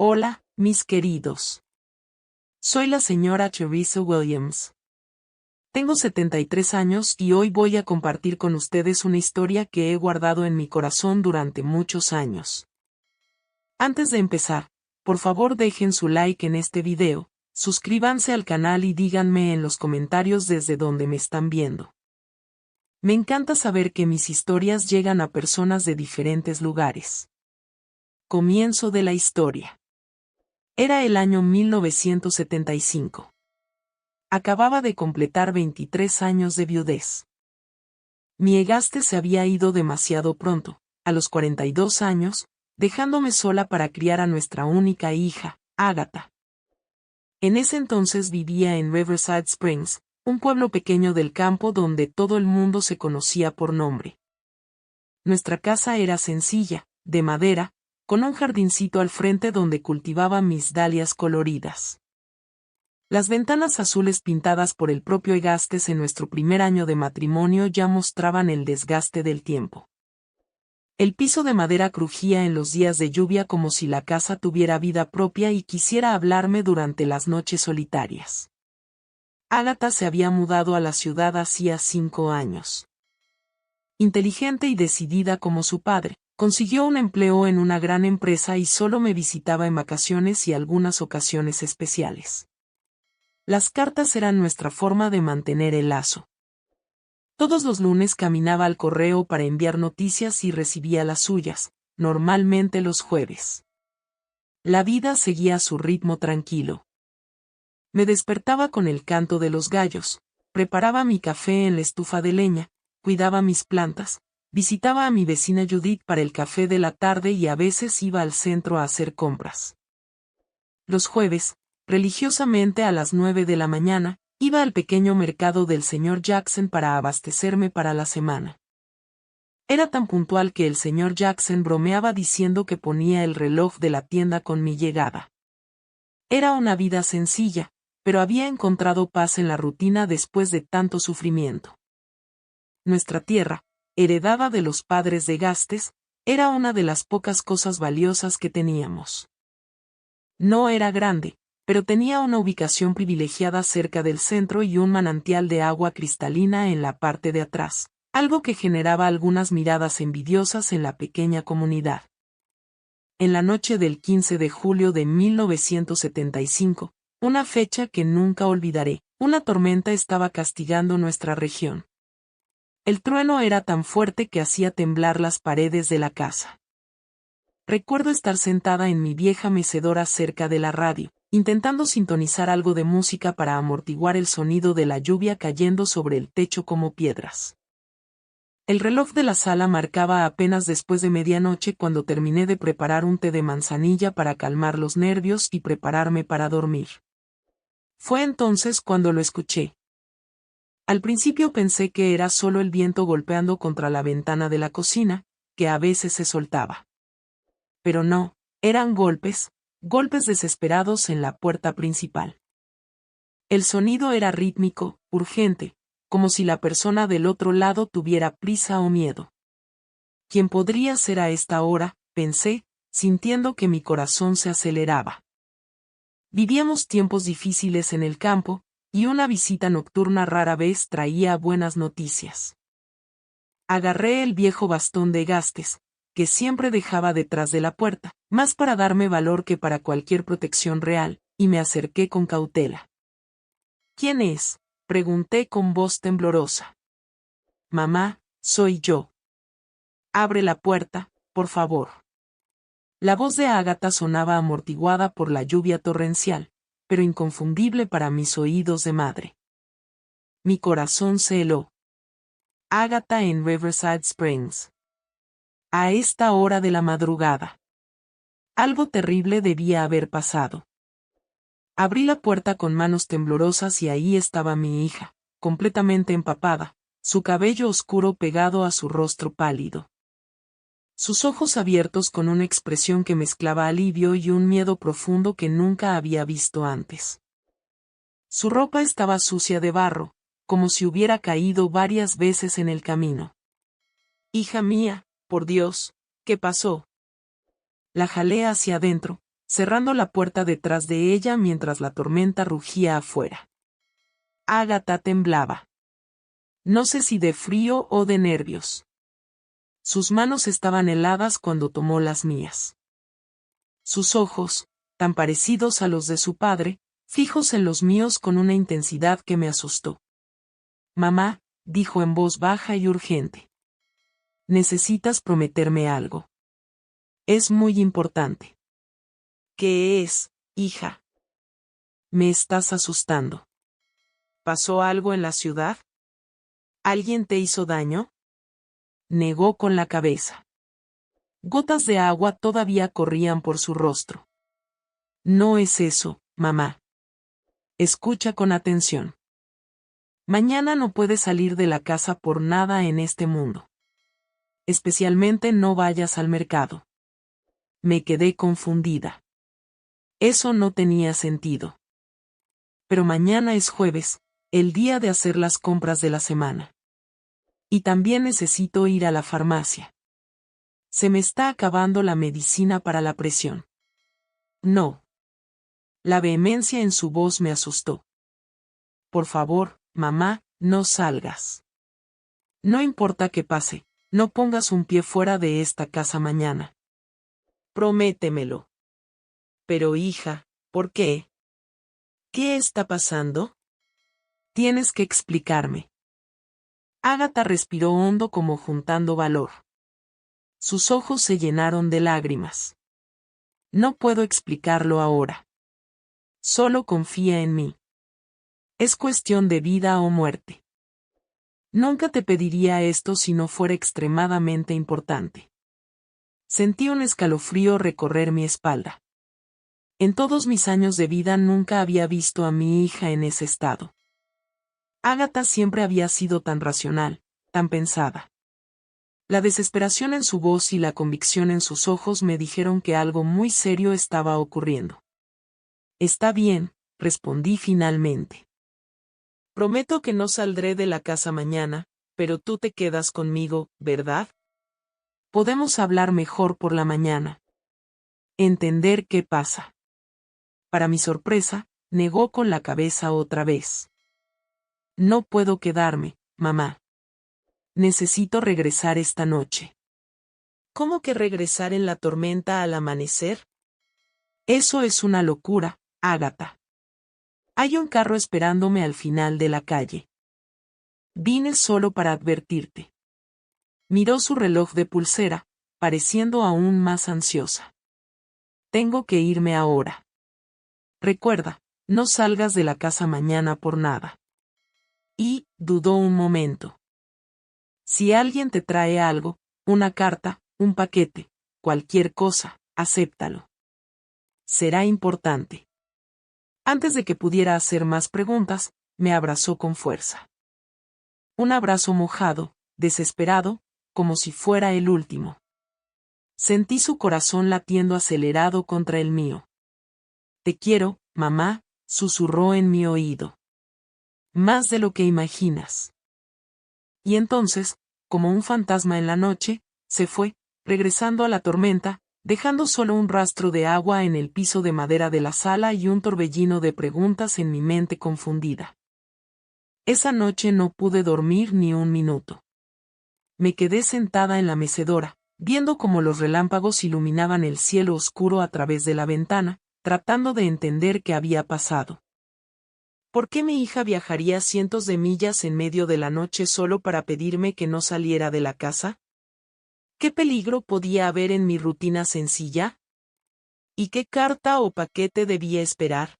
Hola, mis queridos. Soy la señora Teresa Williams. Tengo 73 años y hoy voy a compartir con ustedes una historia que he guardado en mi corazón durante muchos años. Antes de empezar, por favor dejen su like en este video, suscríbanse al canal y díganme en los comentarios desde donde me están viendo. Me encanta saber que mis historias llegan a personas de diferentes lugares. Comienzo de la historia. Era el año 1975. Acababa de completar 23 años de viudez. Mi Egaste se había ido demasiado pronto, a los 42 años, dejándome sola para criar a nuestra única hija, Agatha. En ese entonces vivía en Riverside Springs, un pueblo pequeño del campo donde todo el mundo se conocía por nombre. Nuestra casa era sencilla, de madera, con un jardincito al frente donde cultivaba mis dalias coloridas. Las ventanas azules pintadas por el propio Egastes en nuestro primer año de matrimonio ya mostraban el desgaste del tiempo. El piso de madera crujía en los días de lluvia como si la casa tuviera vida propia y quisiera hablarme durante las noches solitarias. Agatha se había mudado a la ciudad hacía 5 años. Inteligente y decidida como su padre, consiguió un empleo en una gran empresa y solo me visitaba en vacaciones y algunas ocasiones especiales. Las cartas eran nuestra forma de mantener el lazo. Todos los lunes caminaba al correo para enviar noticias y recibía las suyas, normalmente los jueves. La vida seguía su ritmo tranquilo. Me despertaba con el canto de los gallos, preparaba mi café en la estufa de leña, cuidaba mis plantas, visitaba a mi vecina Judith para el café de la tarde y a veces iba al centro a hacer compras. Los jueves, religiosamente a las 9 de la mañana, iba al pequeño mercado del señor Jackson para abastecerme para la semana. Era tan puntual que el señor Jackson bromeaba diciendo que ponía el reloj de la tienda con mi llegada. Era una vida sencilla, pero había encontrado paz en la rutina después de tanto sufrimiento. Nuestra tierra, heredada de los padres de Egastes, era una de las pocas cosas valiosas que teníamos. No era grande, pero tenía una ubicación privilegiada cerca del centro y un manantial de agua cristalina en la parte de atrás, algo que generaba algunas miradas envidiosas en la pequeña comunidad. En la noche del 15 de julio de 1975, una fecha que nunca olvidaré, una tormenta estaba castigando nuestra región. El trueno era tan fuerte que hacía temblar las paredes de la casa. Recuerdo estar sentada en mi vieja mecedora cerca de la radio, intentando sintonizar algo de música para amortiguar el sonido de la lluvia cayendo sobre el techo como piedras. El reloj de la sala marcaba apenas después de medianoche cuando terminé de preparar un té de manzanilla para calmar los nervios y prepararme para dormir. Fue entonces cuando lo escuché. Al principio pensé que era solo el viento golpeando contra la ventana de la cocina, que a veces se soltaba. Pero no, eran golpes desesperados en la puerta principal. El sonido era rítmico, urgente, como si la persona del otro lado tuviera prisa o miedo. ¿Quién podría ser a esta hora?, pensé, sintiendo que mi corazón se aceleraba. Vivíamos tiempos difíciles en el campo, y una visita nocturna rara vez traía buenas noticias. Agarré el viejo bastón de Egastes, que siempre dejaba detrás de la puerta, más para darme valor que para cualquier protección real, y me acerqué con cautela. ¿Quién es?, pregunté con voz temblorosa. Mamá, soy yo. Abre la puerta, por favor. La voz de Agatha sonaba amortiguada por la lluvia torrencial, pero inconfundible para mis oídos de madre. Mi corazón se heló. Agatha en Riverside Springs. A esta hora de la madrugada. Algo terrible debía haber pasado. Abrí la puerta con manos temblorosas y ahí estaba mi hija, completamente empapada, su cabello oscuro pegado a su rostro pálido. Sus ojos abiertos con una expresión que mezclaba alivio y un miedo profundo que nunca había visto antes. Su ropa estaba sucia de barro, como si hubiera caído varias veces en el camino. Hija mía, por Dios, ¿qué pasó? La jalé hacia adentro, cerrando la puerta detrás de ella mientras la tormenta rugía afuera. Agatha temblaba. No sé si de frío o de nervios. Sus manos estaban heladas cuando tomó las mías. Sus ojos, tan parecidos a los de su padre, fijos en los míos con una intensidad que me asustó. Mamá, dijo en voz baja y urgente. Necesitas prometerme algo. Es muy importante. ¿Qué es, hija? Me estás asustando. ¿Pasó algo en la ciudad? ¿Alguien te hizo daño? Negó con la cabeza. Gotas de agua todavía corrían por su rostro. No es eso, mamá. Escucha con atención. Mañana no puedes salir de la casa por nada en este mundo. Especialmente no vayas al mercado. Me quedé confundida. Eso no tenía sentido. Pero mañana es jueves, el día de hacer las compras de la semana. Y también necesito ir a la farmacia. Se me está acabando la medicina para la presión. No. La vehemencia en su voz me asustó. Por favor, mamá, no salgas. No importa qué pase, no pongas un pie fuera de esta casa mañana. Prométemelo. Pero hija, ¿por qué? ¿Qué está pasando? Tienes que explicarme. Agatha respiró hondo como juntando valor. Sus ojos se llenaron de lágrimas. No puedo explicarlo ahora. Solo confía en mí. Es cuestión de vida o muerte. Nunca te pediría esto si no fuera extremadamente importante. Sentí un escalofrío recorrer mi espalda. En todos mis años de vida nunca había visto a mi hija en ese estado. Agatha siempre había sido tan racional, tan pensada. La desesperación en su voz y la convicción en sus ojos me dijeron que algo muy serio estaba ocurriendo. Está bien, respondí finalmente. Prometo que no saldré de la casa mañana, pero tú te quedas conmigo, ¿verdad? Podemos hablar mejor por la mañana. Entender qué pasa. Para mi sorpresa, negó con la cabeza otra vez. No puedo quedarme, mamá. Necesito regresar esta noche. ¿Cómo que regresar en la tormenta al amanecer? Eso es una locura, Agatha. Hay un carro esperándome al final de la calle. Vine solo para advertirte. Miró su reloj de pulsera, pareciendo aún más ansiosa. Tengo que irme ahora. Recuerda, no salgas de la casa mañana por nada. Y, dudó un momento. Si alguien te trae algo, una carta, un paquete, cualquier cosa, acéptalo. Será importante. Antes de que pudiera hacer más preguntas, me abrazó con fuerza. Un abrazo mojado, desesperado, como si fuera el último. Sentí su corazón latiendo acelerado contra el mío. Te quiero, mamá, susurró en mi oído. Más de lo que imaginas. Y entonces, como un fantasma en la noche, se fue, regresando a la tormenta, dejando solo un rastro de agua en el piso de madera de la sala y un torbellino de preguntas en mi mente confundida. Esa noche no pude dormir ni un minuto. Me quedé sentada en la mecedora, viendo cómo los relámpagos iluminaban el cielo oscuro a través de la ventana, tratando de entender qué había pasado. ¿Por qué mi hija viajaría cientos de millas en medio de la noche solo para pedirme que no saliera de la casa? ¿Qué peligro podía haber en mi rutina sencilla? ¿Y qué carta o paquete debía esperar?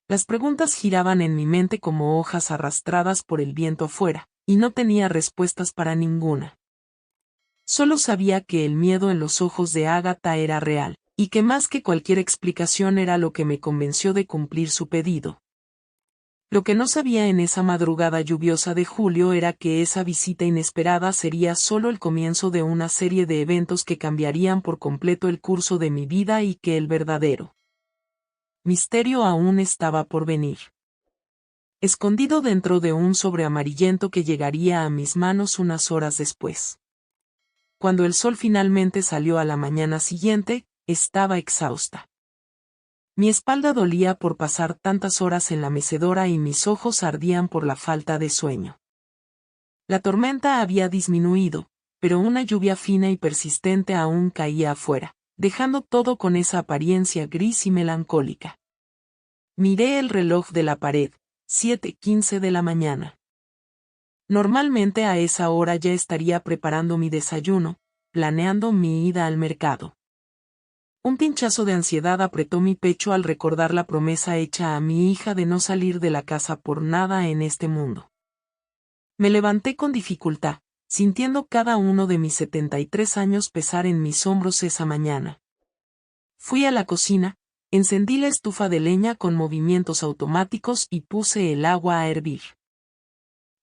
Las preguntas giraban en mi mente como hojas arrastradas por el viento afuera, y no tenía respuestas para ninguna. Solo sabía que el miedo en los ojos de Agatha era real, y que más que cualquier explicación era lo que me convenció de cumplir su pedido. Lo que no sabía en esa madrugada lluviosa de julio era que esa visita inesperada sería solo el comienzo de una serie de eventos que cambiarían por completo el curso de mi vida y que el verdadero misterio aún estaba por venir. Escondido dentro de un sobre amarillento que llegaría a mis manos unas horas después. Cuando el sol finalmente salió a la mañana siguiente, estaba exhausta. Mi espalda dolía por pasar tantas horas en la mecedora y mis ojos ardían por la falta de sueño. La tormenta había disminuido, pero una lluvia fina y persistente aún caía afuera, dejando todo con esa apariencia gris y melancólica. Miré el reloj de la pared, 7:15 de la mañana. Normalmente a esa hora ya estaría preparando mi desayuno, planeando mi ida al mercado. Un pinchazo de ansiedad apretó mi pecho al recordar la promesa hecha a mi hija de no salir de la casa por nada en este mundo. Me levanté con dificultad, sintiendo cada uno de mis 73 años pesar en mis hombros esa mañana. Fui a la cocina, encendí la estufa de leña con movimientos automáticos y puse el agua a hervir.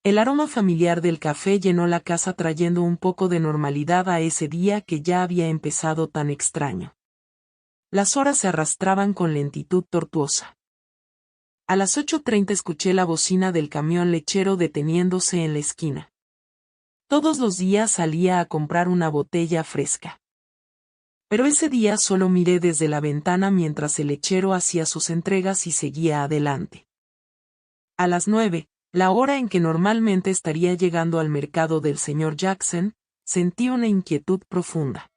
El aroma familiar del café llenó la casa trayendo un poco de normalidad a ese día que ya había empezado tan extraño. Las horas se arrastraban con lentitud tortuosa. A las 8:30 escuché la bocina del camión lechero deteniéndose en la esquina. Todos los días salía a comprar una botella fresca. Pero ese día solo miré desde la ventana mientras el lechero hacía sus entregas y seguía adelante. A las 9, la hora en que normalmente estaría llegando al mercado del señor Jackson, sentí una inquietud profunda.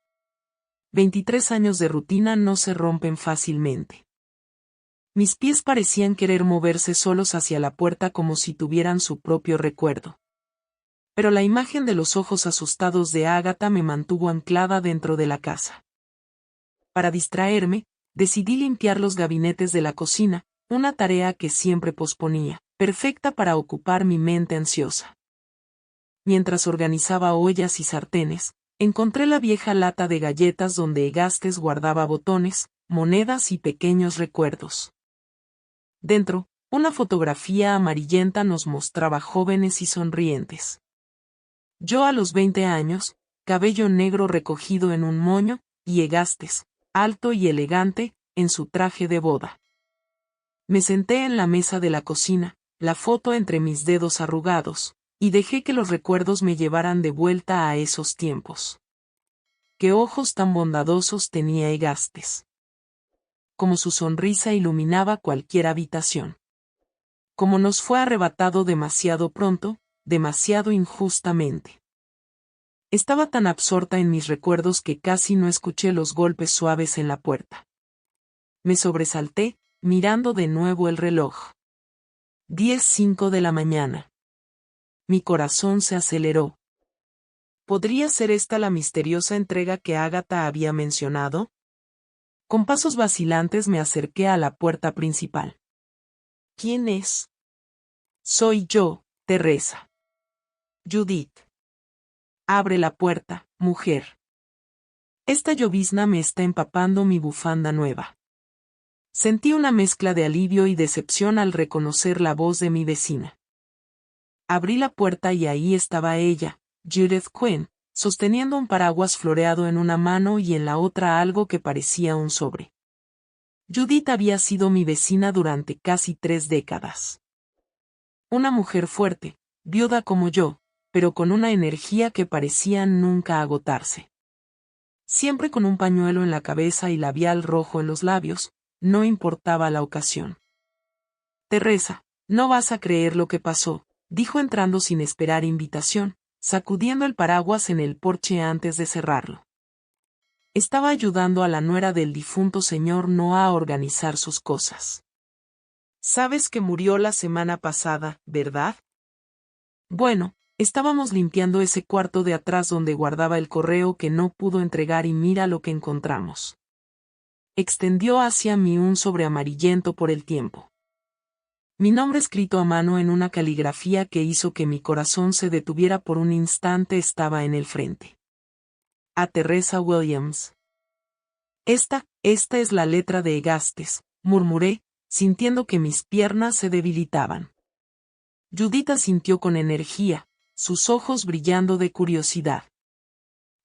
23 años de rutina no se rompen fácilmente. Mis pies parecían querer moverse solos hacia la puerta como si tuvieran su propio recuerdo. Pero la imagen de los ojos asustados de Ágata me mantuvo anclada dentro de la casa. Para distraerme, decidí limpiar los gabinetes de la cocina, una tarea que siempre posponía, perfecta para ocupar mi mente ansiosa. Mientras organizaba ollas y sartenes, encontré la vieja lata de galletas donde Egastes guardaba botones, monedas y pequeños recuerdos. Dentro, una fotografía amarillenta nos mostraba jóvenes y sonrientes. Yo a los 20 años, cabello negro recogido en un moño, y Egastes, alto y elegante, en su traje de boda. Me senté en la mesa de la cocina, la foto entre mis dedos arrugados, y dejé que los recuerdos me llevaran de vuelta a esos tiempos. Qué ojos tan bondadosos tenía Egastes. Como su sonrisa iluminaba cualquier habitación. Como nos fue arrebatado demasiado pronto, demasiado injustamente. Estaba tan absorta en mis recuerdos que casi no escuché los golpes suaves en la puerta. Me sobresalté, mirando de nuevo el reloj. 10:05 de la mañana. Mi corazón se aceleró. ¿Podría ser esta la misteriosa entrega que Ágata había mencionado? Con pasos vacilantes me acerqué a la puerta principal. ¿Quién es? Soy yo, Teresa. Judith. Abre la puerta, mujer. Esta llovizna me está empapando mi bufanda nueva. Sentí una mezcla de alivio y decepción al reconocer la voz de mi vecina. Abrí la puerta y ahí estaba ella, Judith Quinn, sosteniendo un paraguas floreado en una mano y en la otra algo que parecía un sobre. Judith había sido mi vecina durante casi 3 décadas. Una mujer fuerte, viuda como yo, pero con una energía que parecía nunca agotarse. Siempre con un pañuelo en la cabeza y labial rojo en los labios, no importaba la ocasión. Teresa, no vas a creer lo que pasó, dijo entrando sin esperar invitación, sacudiendo el paraguas en el porche antes de cerrarlo. Estaba ayudando a la nuera del difunto señor Noah a organizar sus cosas. Sabes que murió la semana pasada, ¿verdad? Bueno, estábamos limpiando ese cuarto de atrás donde guardaba el correo que no pudo entregar y mira lo que encontramos. Extendió hacia mí un sobre amarillento por el tiempo. Mi nombre escrito a mano en una caligrafía que hizo que mi corazón se detuviera por un instante estaba en el frente. A Teresa Williams. Esta es la letra de Egastes, murmuré, sintiendo que mis piernas se debilitaban. Judith asintió con energía, sus ojos brillando de curiosidad.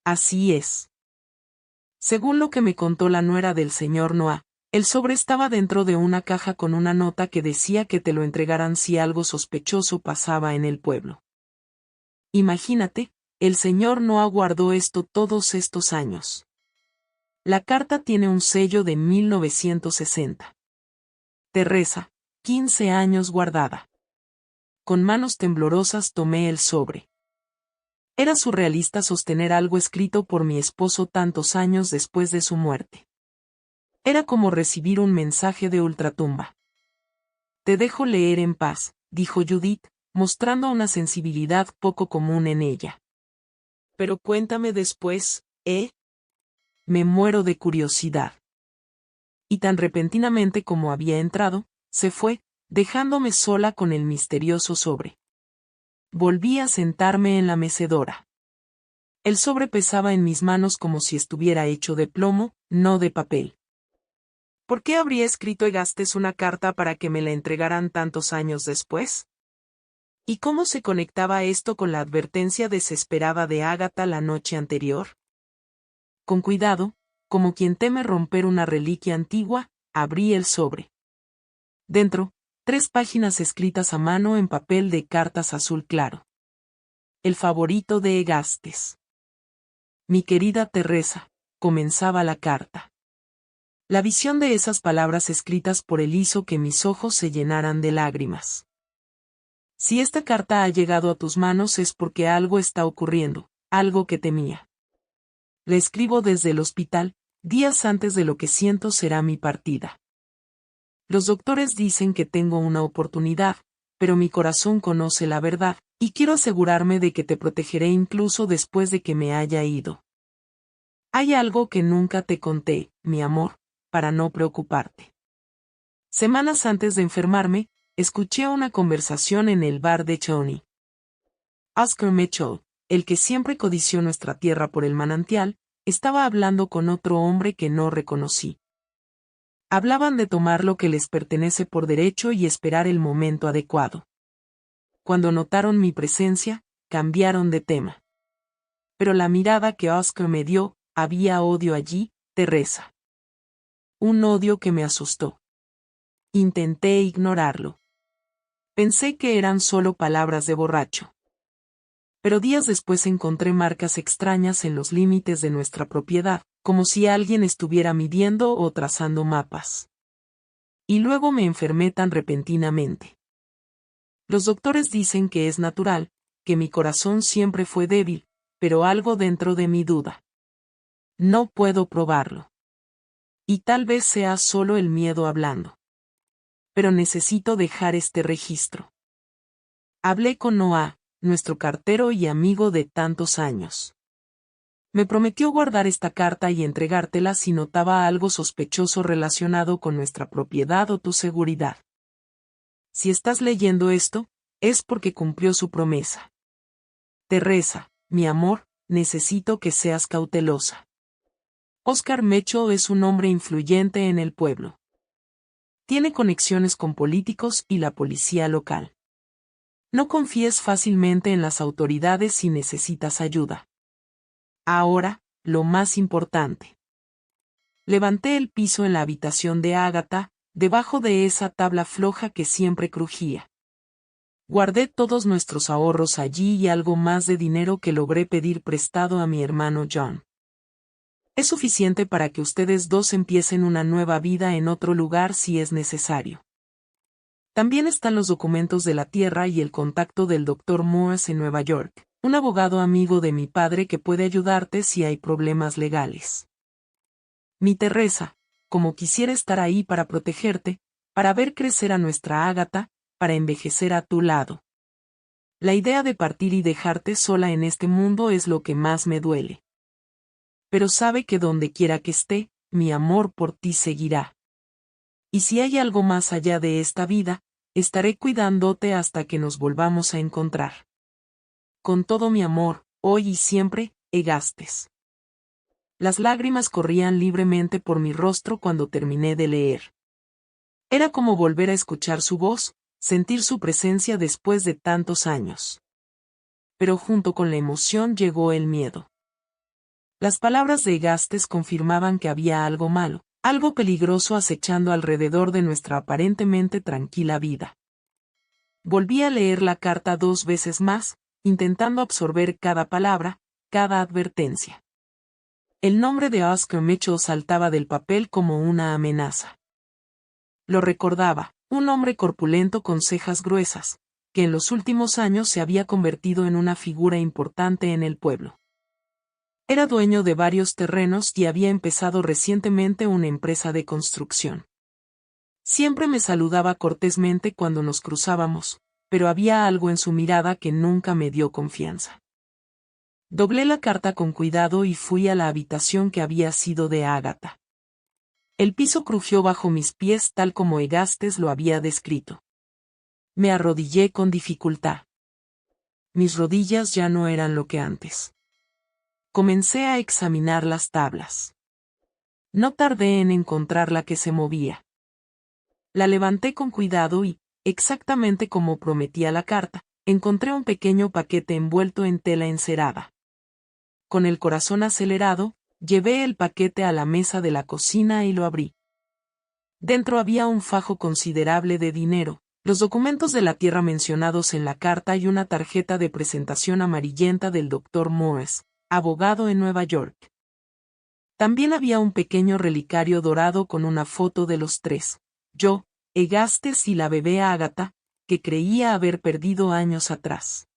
Así es. Según lo que me contó la nuera del señor Noah, el sobre estaba dentro de una caja con una nota que decía que te lo entregaran si algo sospechoso pasaba en el pueblo. Imagínate, el señor Noah guardó esto todos estos años. La carta tiene un sello de 1960. Teresa, 15 años guardada. Con manos temblorosas tomé el sobre. Era surrealista sostener algo escrito por mi esposo tantos años después de su muerte. Era como recibir un mensaje de ultratumba. Te dejo leer en paz, dijo Judith, mostrando una sensibilidad poco común en ella. Pero cuéntame después, ¿eh? Me muero de curiosidad. Y tan repentinamente como había entrado, se fue, dejándome sola con el misterioso sobre. Volví a sentarme en la mecedora. El sobre pesaba en mis manos como si estuviera hecho de plomo, no de papel. ¿Por qué habría escrito Egastes una carta para que me la entregaran tantos años después? ¿Y cómo se conectaba esto con la advertencia desesperada de Ágata la noche anterior? Con cuidado, como quien teme romper una reliquia antigua, abrí el sobre. Dentro, 3 páginas escritas a mano en papel de cartas azul claro. El favorito de Egastes. Mi querida Teresa, comenzaba la carta. La visión de esas palabras escritas por él hizo que mis ojos se llenaran de lágrimas. Si esta carta ha llegado a tus manos es porque algo está ocurriendo, algo que temía. La escribo desde el hospital, días antes de lo que siento será mi partida. Los doctores dicen que tengo una oportunidad, pero mi corazón conoce la verdad, y quiero asegurarme de que te protegeré incluso después de que me haya ido. Hay algo que nunca te conté, mi amor, para no preocuparte. Semanas antes de enfermarme, escuché una conversación en el bar de Chauny. Oscar Mitchell, el que siempre codició nuestra tierra por el manantial, estaba hablando con otro hombre que no reconocí. Hablaban de tomar lo que les pertenece por derecho y esperar el momento adecuado. Cuando notaron mi presencia, cambiaron de tema. Pero la mirada que Oscar me dio, había odio allí, Teresa. Un odio que me asustó. Intenté ignorarlo. Pensé que eran solo palabras de borracho. Pero días después encontré marcas extrañas en los límites de nuestra propiedad, como si alguien estuviera midiendo o trazando mapas. Y luego me enfermé tan repentinamente. Los doctores dicen que es natural, que mi corazón siempre fue débil, pero algo dentro de mí duda. No puedo probarlo. Y tal vez sea solo el miedo hablando. Pero necesito dejar este registro. Hablé con Noah, nuestro cartero y amigo de tantos años. Me prometió guardar esta carta y entregártela si notaba algo sospechoso relacionado con nuestra propiedad o tu seguridad. Si estás leyendo esto, es porque cumplió su promesa. Teresa, mi amor, necesito que seas cautelosa. Oscar Mitchell es un hombre influyente en el pueblo. Tiene conexiones con políticos y la policía local. No confíes fácilmente en las autoridades si necesitas ayuda. Ahora, lo más importante. Levanté el piso en la habitación de Ágata, debajo de esa tabla floja que siempre crujía. Guardé todos nuestros ahorros allí y algo más de dinero que logré pedir prestado a mi hermano John. Es suficiente para que ustedes dos empiecen una nueva vida en otro lugar si es necesario. También están los documentos de la tierra y el contacto del Dr. Morse en Nueva York, un abogado amigo de mi padre que puede ayudarte si hay problemas legales. Mi Teresa, como quisiera estar ahí para protegerte, para ver crecer a nuestra Ágata, para envejecer a tu lado. La idea de partir y dejarte sola en este mundo es lo que más me duele. Pero sabe que donde quiera que esté, mi amor por ti seguirá. Y si hay algo más allá de esta vida, estaré cuidándote hasta que nos volvamos a encontrar. Con todo mi amor, hoy y siempre, Egastes. Las lágrimas corrían libremente por mi rostro cuando terminé de leer. Era como volver a escuchar su voz, sentir su presencia después de tantos años. Pero junto con la emoción llegó el miedo. Las palabras de Egastes confirmaban que había algo malo, algo peligroso acechando alrededor de nuestra aparentemente tranquila vida. Volví a leer la carta 2 veces más, intentando absorber cada palabra, cada advertencia. El nombre de Oscar Mitchell saltaba del papel como una amenaza. Lo recordaba, un hombre corpulento con cejas gruesas, que en los últimos años se había convertido en una figura importante en el pueblo. Era dueño de varios terrenos y había empezado recientemente una empresa de construcción. Siempre me saludaba cortésmente cuando nos cruzábamos, pero había algo en su mirada que nunca me dio confianza. Doblé la carta con cuidado y fui a la habitación que había sido de Ágata. El piso crujió bajo mis pies tal como Egastes lo había descrito. Me arrodillé con dificultad. Mis rodillas ya no eran lo que antes. Comencé a examinar las tablas. No tardé en encontrar la que se movía. La levanté con cuidado y, exactamente como prometía la carta, encontré un pequeño paquete envuelto en tela encerada. Con el corazón acelerado, llevé el paquete a la mesa de la cocina y lo abrí. Dentro había un fajo considerable de dinero, los documentos de la tierra mencionados en la carta y una tarjeta de presentación amarillenta del Dr. Morris, abogado en Nueva York. También había un pequeño relicario dorado con una foto de los tres, yo, Egastes y la bebé Ágata, que creía haber perdido años atrás.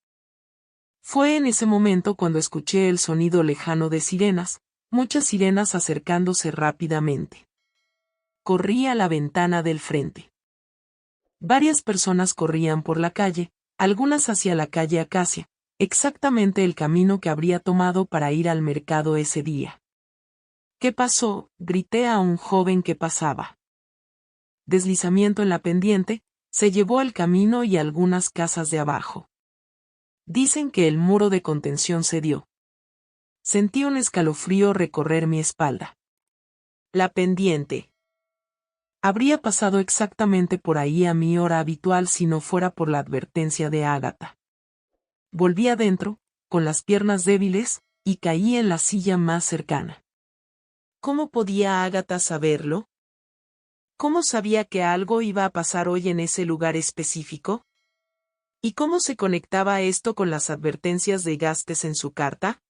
Fue en ese momento cuando escuché el sonido lejano de sirenas, muchas sirenas acercándose rápidamente. Corrí a la ventana del frente. Varias personas corrían por la calle, algunas hacia la calle Acacia, exactamente el camino que habría tomado para ir al mercado ese día. ¿Qué pasó?, grité a un joven que pasaba. Deslizamiento en la pendiente, se llevó el camino y algunas casas de abajo. Dicen que el muro de contención cedió. Sentí un escalofrío recorrer mi espalda. La pendiente. Habría pasado exactamente por ahí a mi hora habitual si no fuera por la advertencia de Ágata. Volví adentro, con las piernas débiles, y caí en la silla más cercana. ¿Cómo podía Ágata saberlo? ¿Cómo sabía que algo iba a pasar hoy en ese lugar específico? ¿Y cómo se conectaba esto con las advertencias de Egastes en su carta?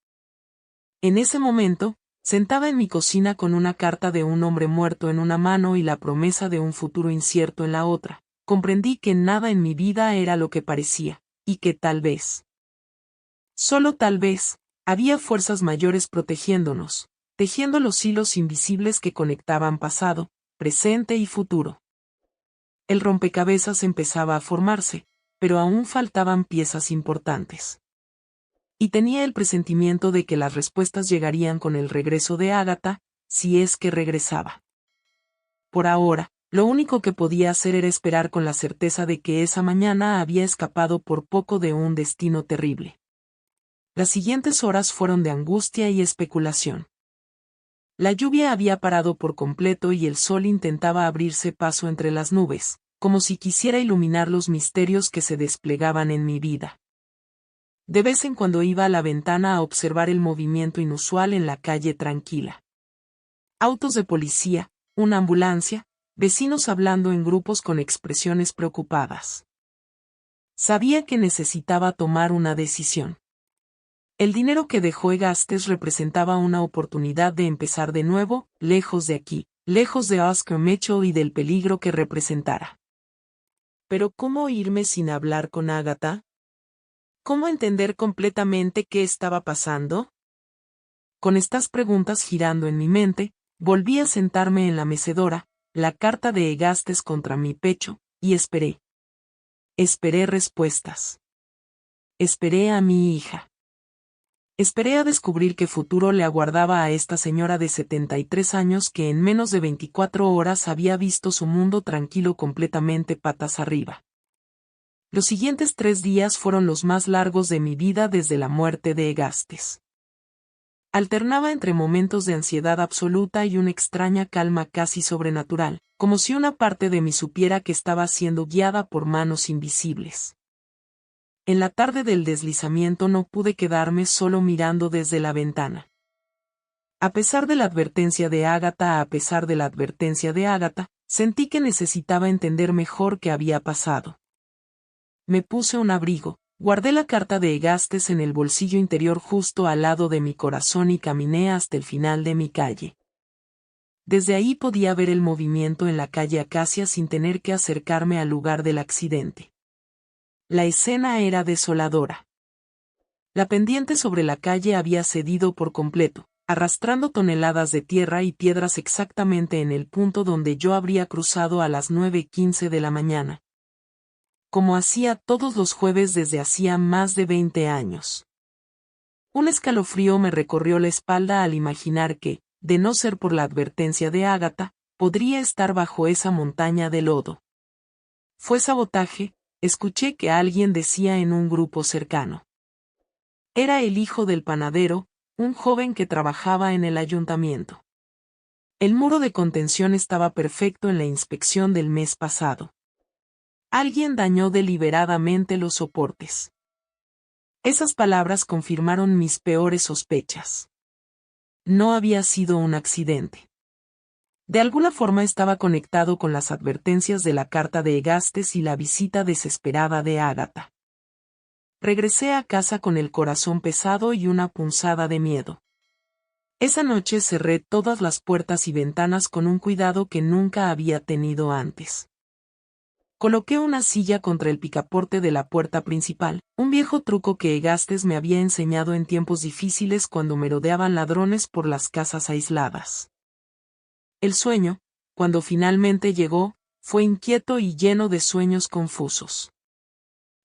En ese momento, sentaba en mi cocina con una carta de un hombre muerto en una mano y la promesa de un futuro incierto en la otra, comprendí que nada en mi vida era lo que parecía, y que tal vez, solo tal vez, había fuerzas mayores protegiéndonos, tejiendo los hilos invisibles que conectaban pasado, presente y futuro. El rompecabezas empezaba a formarse, pero aún faltaban piezas importantes. Y tenía el presentimiento de que las respuestas llegarían con el regreso de Ágata, si es que regresaba. Por ahora, lo único que podía hacer era esperar con la certeza de que esa mañana había escapado por poco de un destino terrible. Las siguientes horas fueron de angustia y especulación. La lluvia había parado por completo y el sol intentaba abrirse paso entre las nubes, como si quisiera iluminar los misterios que se desplegaban en mi vida. De vez en cuando iba a la ventana a observar el movimiento inusual en la calle tranquila. Autos de policía, una ambulancia, vecinos hablando en grupos con expresiones preocupadas. Sabía que necesitaba tomar una decisión. El dinero que dejó Egastes representaba una oportunidad de empezar de nuevo, lejos de aquí, lejos de Oscar Mitchell y del peligro que representara. Pero ¿cómo irme sin hablar con Ágata? ¿Cómo entender completamente qué estaba pasando? Con estas preguntas girando en mi mente, volví a sentarme en la mecedora, la carta de Egastes contra mi pecho, y esperé. Esperé respuestas. Esperé a mi hija. Esperé a descubrir qué futuro le aguardaba a esta señora de 73 años que en menos de 24 horas había visto su mundo tranquilo completamente patas arriba. Los siguientes 3 días fueron los más largos de mi vida desde la muerte de Egastes. Alternaba entre momentos de ansiedad absoluta y una extraña calma casi sobrenatural, como si una parte de mí supiera que estaba siendo guiada por manos invisibles. En la tarde del deslizamiento no pude quedarme solo mirando desde la ventana. A pesar de la advertencia de Ágata, sentí que necesitaba entender mejor qué había pasado. Me puse un abrigo, guardé la carta de Egastes en el bolsillo interior justo al lado de mi corazón y caminé hasta el final de mi calle. Desde ahí podía ver el movimiento en la calle Acacia sin tener que acercarme al lugar del accidente. La escena era desoladora. La pendiente sobre la calle había cedido por completo, arrastrando toneladas de tierra y piedras exactamente en el punto donde yo habría cruzado a las 9:15 de la mañana. Como hacía todos los jueves desde hacía más de 20 años. Un escalofrío me recorrió la espalda al imaginar que, de no ser por la advertencia de Ágata, podría estar bajo esa montaña de lodo. Fue sabotaje, escuché que alguien decía en un grupo cercano. Era el hijo del panadero, un joven que trabajaba en el ayuntamiento. El muro de contención estaba perfecto en la inspección del mes pasado. Alguien dañó deliberadamente los soportes. Esas palabras confirmaron mis peores sospechas. No había sido un accidente. De alguna forma estaba conectado con las advertencias de la carta de Egastes y la visita desesperada de Ágata. Regresé a casa con el corazón pesado y una punzada de miedo. Esa noche cerré todas las puertas y ventanas con un cuidado que nunca había tenido antes. Coloqué una silla contra el picaporte de la puerta principal, un viejo truco que Egastes me había enseñado en tiempos difíciles cuando merodeaban ladrones por las casas aisladas. El sueño, cuando finalmente llegó, fue inquieto y lleno de sueños confusos.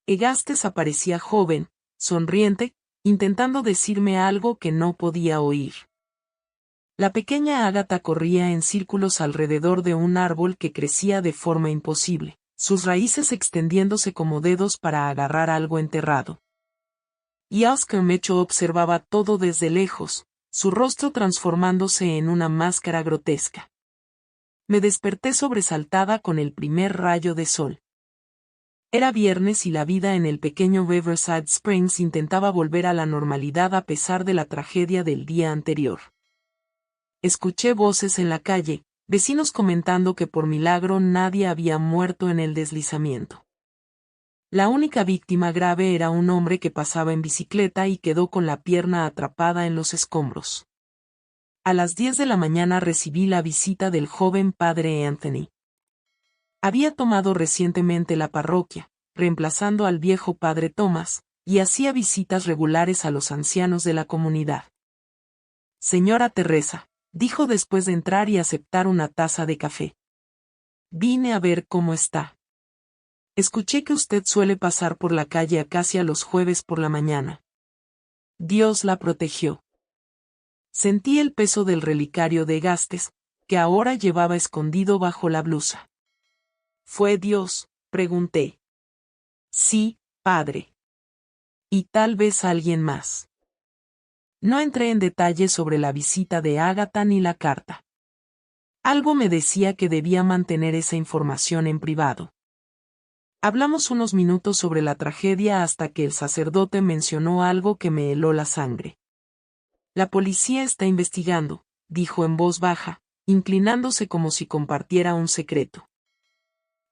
Egastes aparecía joven, sonriente, intentando decirme algo que no podía oír. La pequeña Ágata corría en círculos alrededor de un árbol que crecía de forma imposible, sus raíces extendiéndose como dedos para agarrar algo enterrado. Y Oscar Mecho observaba todo desde lejos, su rostro transformándose en una máscara grotesca. Me desperté sobresaltada con el primer rayo de sol. Era viernes y la vida en el pequeño Riverside Springs intentaba volver a la normalidad a pesar de la tragedia del día anterior. Escuché voces en la calle, vecinos comentando que por milagro nadie había muerto en el deslizamiento. La única víctima grave era un hombre que pasaba en bicicleta y quedó con la pierna atrapada en los escombros. A las 10 de la mañana recibí la visita del joven padre Anthony. Había tomado recientemente la parroquia, reemplazando al viejo padre Thomas, y hacía visitas regulares a los ancianos de la comunidad. Señora Teresa, dijo después de entrar y aceptar una taza de café. Vine a ver cómo está. Escuché que usted suele pasar por la calle Acacia los jueves por la mañana. Dios la protegió. Sentí el peso del relicario de Egastes, que ahora llevaba escondido bajo la blusa. ¿Fue Dios?, pregunté. Sí, padre. Y tal vez alguien más. No entré en detalles sobre la visita de Ágata ni la carta. Algo me decía que debía mantener esa información en privado. Hablamos unos minutos sobre la tragedia hasta que el sacerdote mencionó algo que me heló la sangre. La policía está investigando, dijo en voz baja, inclinándose como si compartiera un secreto.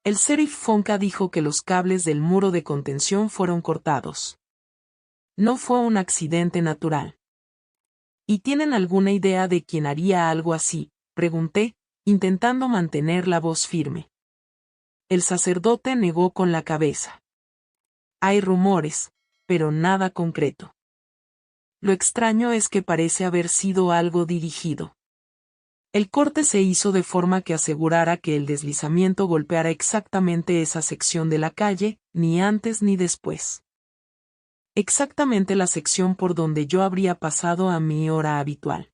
El sheriff Fonka dijo que los cables del muro de contención fueron cortados. No fue un accidente natural. ¿Y tienen alguna idea de quién haría algo así?, pregunté, intentando mantener la voz firme. El sacerdote negó con la cabeza. Hay rumores, pero nada concreto. Lo extraño es que parece haber sido algo dirigido. El corte se hizo de forma que asegurara que el deslizamiento golpeara exactamente esa sección de la calle, ni antes ni después. Exactamente la sección por donde yo habría pasado a mi hora habitual.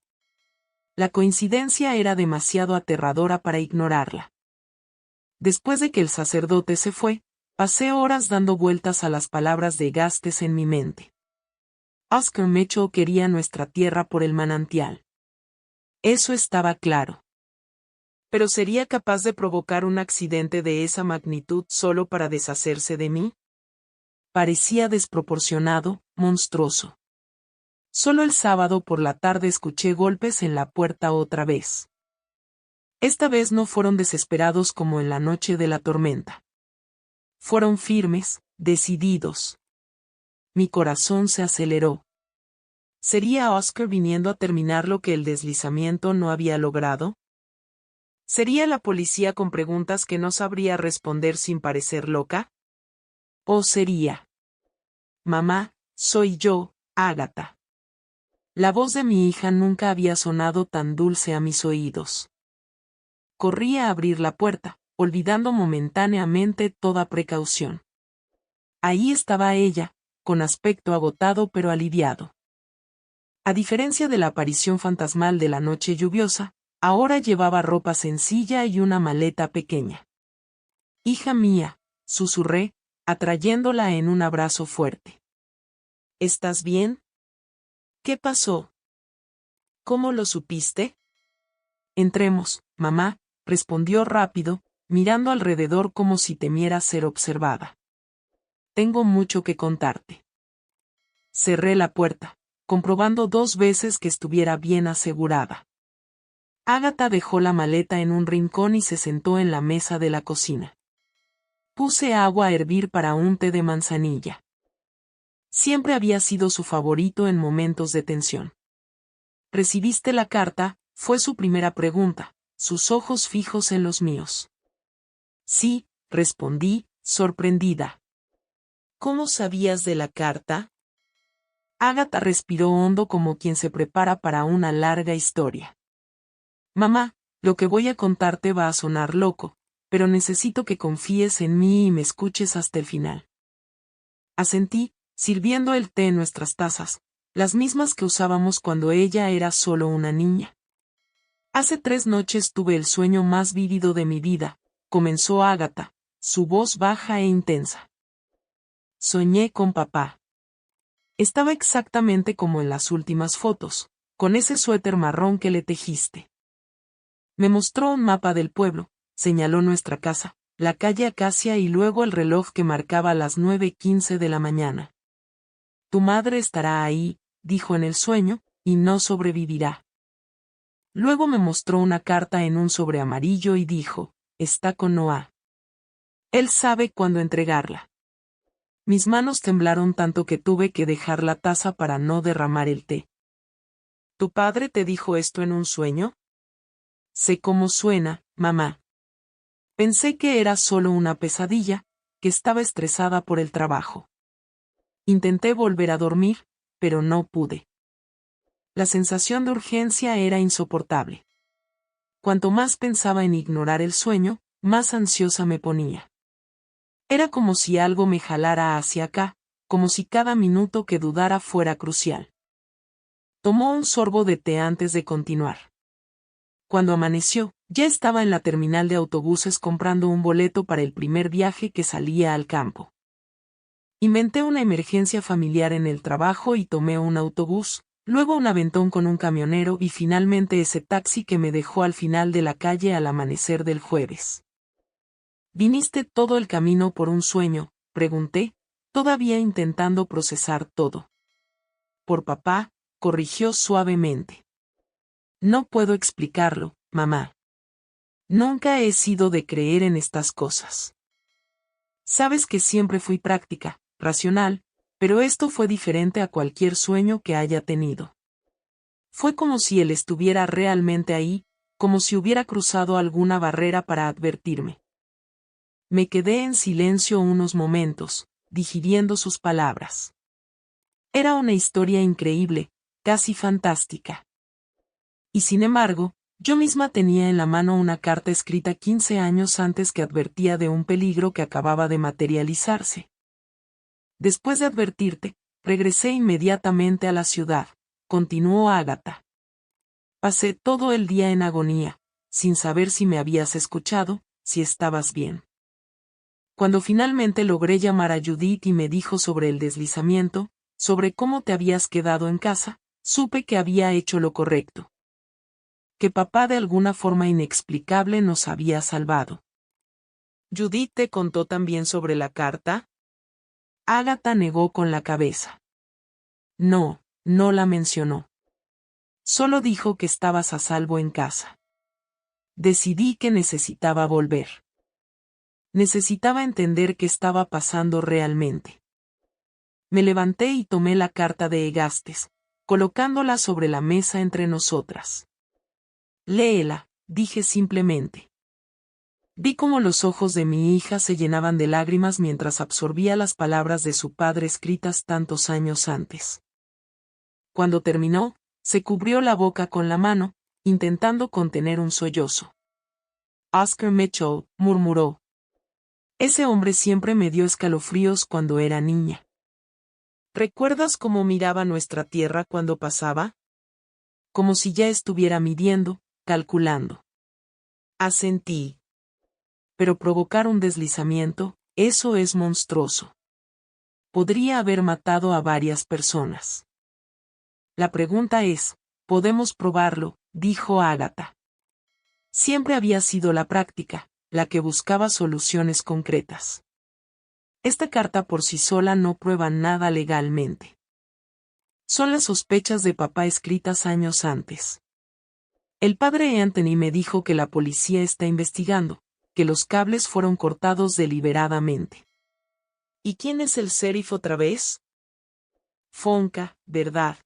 La coincidencia era demasiado aterradora para ignorarla. Después de que el sacerdote se fue, pasé horas dando vueltas a las palabras de Egastes en mi mente. Oscar Mitchell quería nuestra tierra por el manantial. Eso estaba claro. ¿Pero sería capaz de provocar un accidente de esa magnitud solo para deshacerse de mí? Parecía desproporcionado, monstruoso. Solo el sábado por la tarde escuché golpes en la puerta otra vez. Esta vez no fueron desesperados como en la noche de la tormenta. Fueron firmes, decididos. Mi corazón se aceleró. ¿Sería Oscar viniendo a terminar lo que el deslizamiento no había logrado? ¿Sería la policía con preguntas que no sabría responder sin parecer loca? ¿O sería? Mamá, soy yo, Ágata. La voz de mi hija nunca había sonado tan dulce a mis oídos. Corrí a abrir la puerta, olvidando momentáneamente toda precaución. Ahí estaba ella, con aspecto agotado pero aliviado. A diferencia de la aparición fantasmal de la noche lluviosa, ahora llevaba ropa sencilla y una maleta pequeña. Hija mía, susurré, atrayéndola en un abrazo fuerte. ¿Estás bien? ¿Qué pasó? ¿Cómo lo supiste? Entremos, mamá, respondió rápido, mirando alrededor como si temiera ser observada. Tengo mucho que contarte. Cerré la puerta, comprobando 2 veces que estuviera bien asegurada. Ágata dejó la maleta en un rincón y se sentó en la mesa de la cocina. Puse agua a hervir para un té de manzanilla. Siempre había sido su favorito en momentos de tensión. ¿Recibiste la carta?, fue su primera pregunta, sus ojos fijos en los míos. Sí, respondí, sorprendida. ¿Cómo sabías de la carta? Ágata respiró hondo como quien se prepara para una larga historia. Mamá, lo que voy a contarte va a sonar loco, pero necesito que confíes en mí y me escuches hasta el final. Asentí, sirviendo el té en nuestras tazas, las mismas que usábamos cuando ella era solo una niña. Hace 3 noches tuve el sueño más vívido de mi vida, comenzó Ágata, su voz baja e intensa. Soñé con papá. Estaba exactamente como en las últimas fotos, con ese suéter marrón que le tejiste. Me mostró un mapa del pueblo, señaló nuestra casa, la calle Acacia y luego el reloj que marcaba las 9:15 de la mañana. Tu madre estará ahí, dijo en el sueño, y no sobrevivirá. Luego me mostró una carta en un sobre amarillo y dijo, está con Noah. Él sabe cuándo entregarla. Mis manos temblaron tanto que tuve que dejar la taza para no derramar el té. ¿Tu padre te dijo esto en un sueño? Sé cómo suena, mamá. Pensé que era solo una pesadilla, que estaba estresada por el trabajo. Intenté volver a dormir, pero no pude. La sensación de urgencia era insoportable. Cuanto más pensaba en ignorar el sueño, más ansiosa me ponía. Era como si algo me jalara hacia acá, como si cada minuto que dudara fuera crucial. Tomó un sorbo de té antes de continuar. Cuando amaneció, ya estaba en la terminal de autobuses comprando un boleto para el primer viaje que salía al campo. Inventé una emergencia familiar en el trabajo y tomé un autobús, luego un aventón con un camionero y finalmente ese taxi que me dejó al final de la calle al amanecer del jueves. ¿Viniste todo el camino por un sueño?, pregunté, todavía intentando procesar todo. Por papá, corrigió suavemente. No puedo explicarlo, mamá. Nunca he sido de creer en estas cosas. Sabes que siempre fui práctica, racional, pero esto fue diferente a cualquier sueño que haya tenido. Fue como si él estuviera realmente ahí, como si hubiera cruzado alguna barrera para advertirme. Me quedé en silencio unos momentos, digiriendo sus palabras. Era una historia increíble, casi fantástica. Y sin embargo, yo misma tenía en la mano una carta escrita 15 años antes que advertía de un peligro que acababa de materializarse. Después de advertirte, regresé inmediatamente a la ciudad, continuó Ágata. Pasé todo el día en agonía, sin saber si me habías escuchado, si estabas bien. Cuando finalmente logré llamar a Judith y me dijo sobre el deslizamiento, sobre cómo te habías quedado en casa, supe que había hecho lo correcto. Que papá de alguna forma inexplicable nos había salvado. ¿Judith te contó también sobre la carta? Ágata negó con la cabeza. No, no la mencionó. Solo dijo que estabas a salvo en casa. Decidí que necesitaba volver. Necesitaba entender qué estaba pasando realmente. Me levanté y tomé la carta de Egastes, colocándola sobre la mesa entre nosotras. Léela, dije simplemente. Vi cómo los ojos de mi hija se llenaban de lágrimas mientras absorbía las palabras de su padre escritas tantos años antes. Cuando terminó, se cubrió la boca con la mano, intentando contener un sollozo. Oscar Mitchell, murmuró. Ese hombre siempre me dio escalofríos cuando era niña. ¿Recuerdas cómo miraba nuestra tierra cuando pasaba? Como si ya estuviera midiendo, calculando. Asentí. Pero provocar un deslizamiento, eso es monstruoso. Podría haber matado a varias personas. La pregunta es, ¿podemos probarlo?, dijo Agatha. Siempre había sido la práctica, la que buscaba soluciones concretas. Esta carta por sí sola no prueba nada legalmente. Son las sospechas de papá escritas años antes. El padre Anthony me dijo que la policía está investigando, que los cables fueron cortados deliberadamente. ¿Y quién es el sheriff otra vez? Fonka, ¿verdad?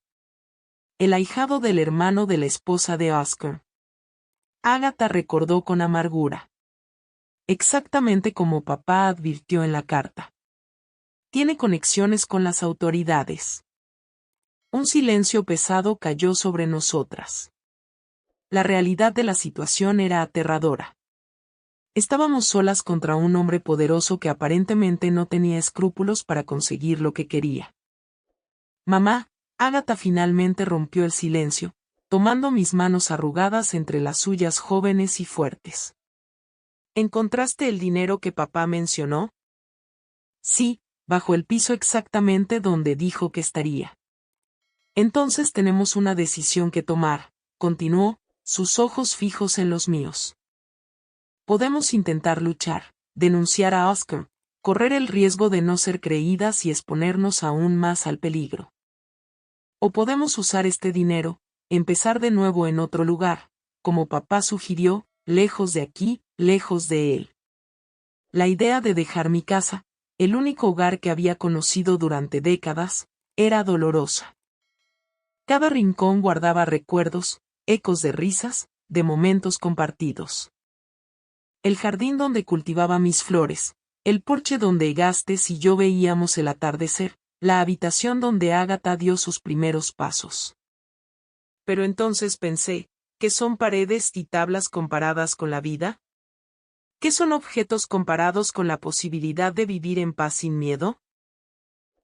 El ahijado del hermano de la esposa de Oscar. Agatha recordó con amargura. Exactamente como papá advirtió en la carta. Tiene conexiones con las autoridades. Un silencio pesado cayó sobre nosotras. La realidad de la situación era aterradora. Estábamos solas contra un hombre poderoso que aparentemente no tenía escrúpulos para conseguir lo que quería. Mamá, Agatha finalmente rompió el silencio, tomando mis manos arrugadas entre las suyas jóvenes y fuertes. ¿Encontraste el dinero que papá mencionó? Sí, bajo el piso exactamente donde dijo que estaría. Entonces tenemos una decisión que tomar, continuó, sus ojos fijos en los míos. Podemos intentar luchar, denunciar a Oscar, correr el riesgo de no ser creídas y exponernos aún más al peligro. O podemos usar este dinero, empezar de nuevo en otro lugar, como papá sugirió, lejos de aquí, lejos de él. La idea de dejar mi casa, el único hogar que había conocido durante décadas, era dolorosa. Cada rincón guardaba recuerdos, ecos de risas, de momentos compartidos. El jardín donde cultivaba mis flores, el porche donde Gastes y yo veíamos el atardecer, la habitación donde Agatha dio sus primeros pasos. Pero entonces pensé, ¿qué son paredes y tablas comparadas con la vida? ¿Qué son objetos comparados con la posibilidad de vivir en paz sin miedo?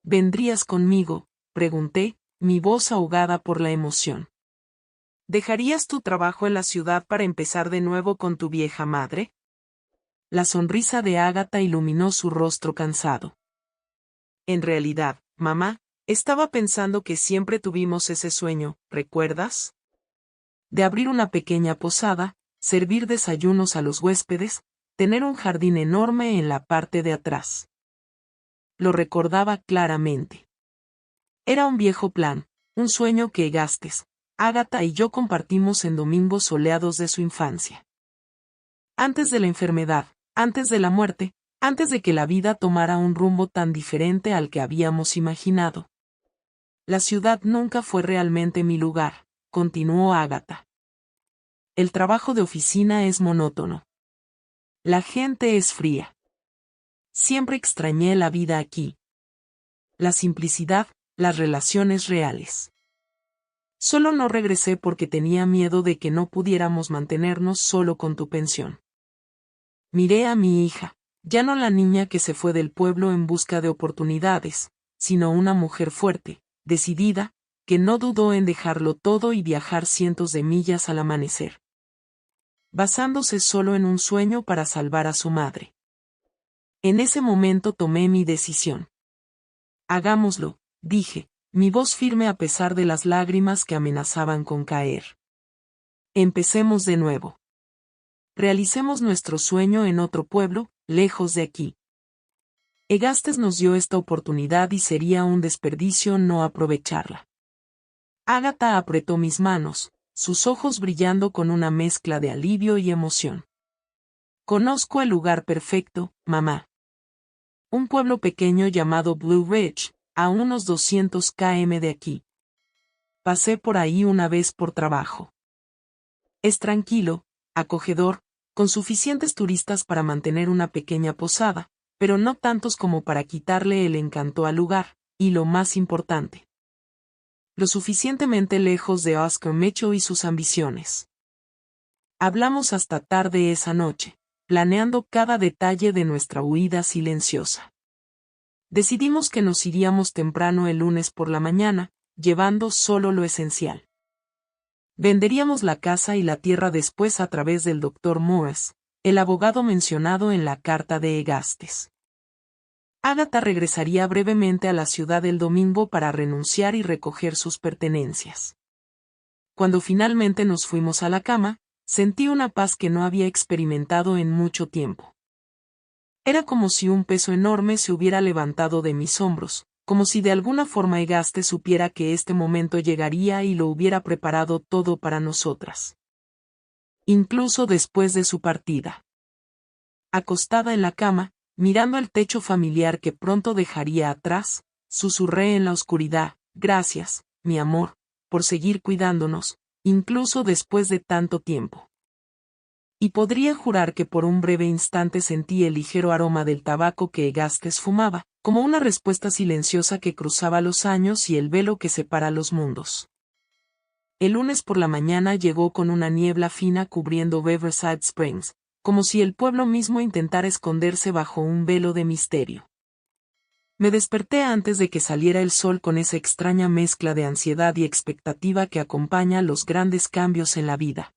¿Vendrías conmigo?, pregunté, mi voz ahogada por la emoción. ¿Dejarías tu trabajo en la ciudad para empezar de nuevo con tu vieja madre? La sonrisa de Agatha iluminó su rostro cansado. En realidad, mamá, estaba pensando que siempre tuvimos ese sueño, ¿recuerdas? De abrir una pequeña posada, servir desayunos a los huéspedes, tener un jardín enorme en la parte de atrás. Lo recordaba claramente. Era un viejo plan, un sueño que Gastes, Agatha y yo compartimos en domingos soleados de su infancia. Antes de la enfermedad, antes de la muerte, antes de que la vida tomara un rumbo tan diferente al que habíamos imaginado. La ciudad nunca fue realmente mi lugar, continuó Agatha. El trabajo de oficina es monótono. La gente es fría. Siempre extrañé la vida aquí. La simplicidad, las relaciones reales. Solo no regresé porque tenía miedo de que no pudiéramos mantenernos solo con tu pensión. Miré a mi hija, ya no la niña que se fue del pueblo en busca de oportunidades, sino una mujer fuerte, decidida, que no dudó en dejarlo todo y viajar cientos de millas al amanecer. Basándose solo en un sueño para salvar a su madre. En ese momento tomé mi decisión. Hagámoslo, dije, mi voz firme a pesar de las lágrimas que amenazaban con caer. Empecemos de nuevo. Realicemos nuestro sueño en otro pueblo, lejos de aquí. Egastes nos dio esta oportunidad y sería un desperdicio no aprovecharla. Agatha apretó mis manos, sus ojos brillando con una mezcla de alivio y emoción. Conozco el lugar perfecto, mamá. Un pueblo pequeño llamado Blue Ridge, a unos 200 km de aquí. Pasé por ahí una vez por trabajo. Es tranquilo, acogedor, con suficientes turistas para mantener una pequeña posada, pero no tantos como para quitarle el encanto al lugar, y lo más importante, lo suficientemente lejos de Oscar Mitchell y sus ambiciones. Hablamos hasta tarde esa noche, planeando cada detalle de nuestra huida silenciosa. Decidimos que nos iríamos temprano el lunes por la mañana, llevando solo lo esencial. Venderíamos la casa y la tierra después a través del Dr. Morris, el abogado mencionado en la carta de Egastes. Agatha regresaría brevemente a la ciudad el domingo para renunciar y recoger sus pertenencias. Cuando finalmente nos fuimos a la cama, sentí una paz que no había experimentado en mucho tiempo. Era como si un peso enorme se hubiera levantado de mis hombros, como si de alguna forma Egastes supiera que este momento llegaría y lo hubiera preparado todo para nosotras. Incluso después de su partida. Acostada en la cama, mirando el techo familiar que pronto dejaría atrás, susurré en la oscuridad: gracias, mi amor, por seguir cuidándonos, incluso después de tanto tiempo. Y podría jurar que por un breve instante sentí el ligero aroma del tabaco que Egastes fumaba, como una respuesta silenciosa que cruzaba los años y el velo que separa los mundos. El lunes por la mañana llegó con una niebla fina cubriendo Riverside Springs, como si el pueblo mismo intentara esconderse bajo un velo de misterio. Me desperté antes de que saliera el sol con esa extraña mezcla de ansiedad y expectativa que acompaña los grandes cambios en la vida.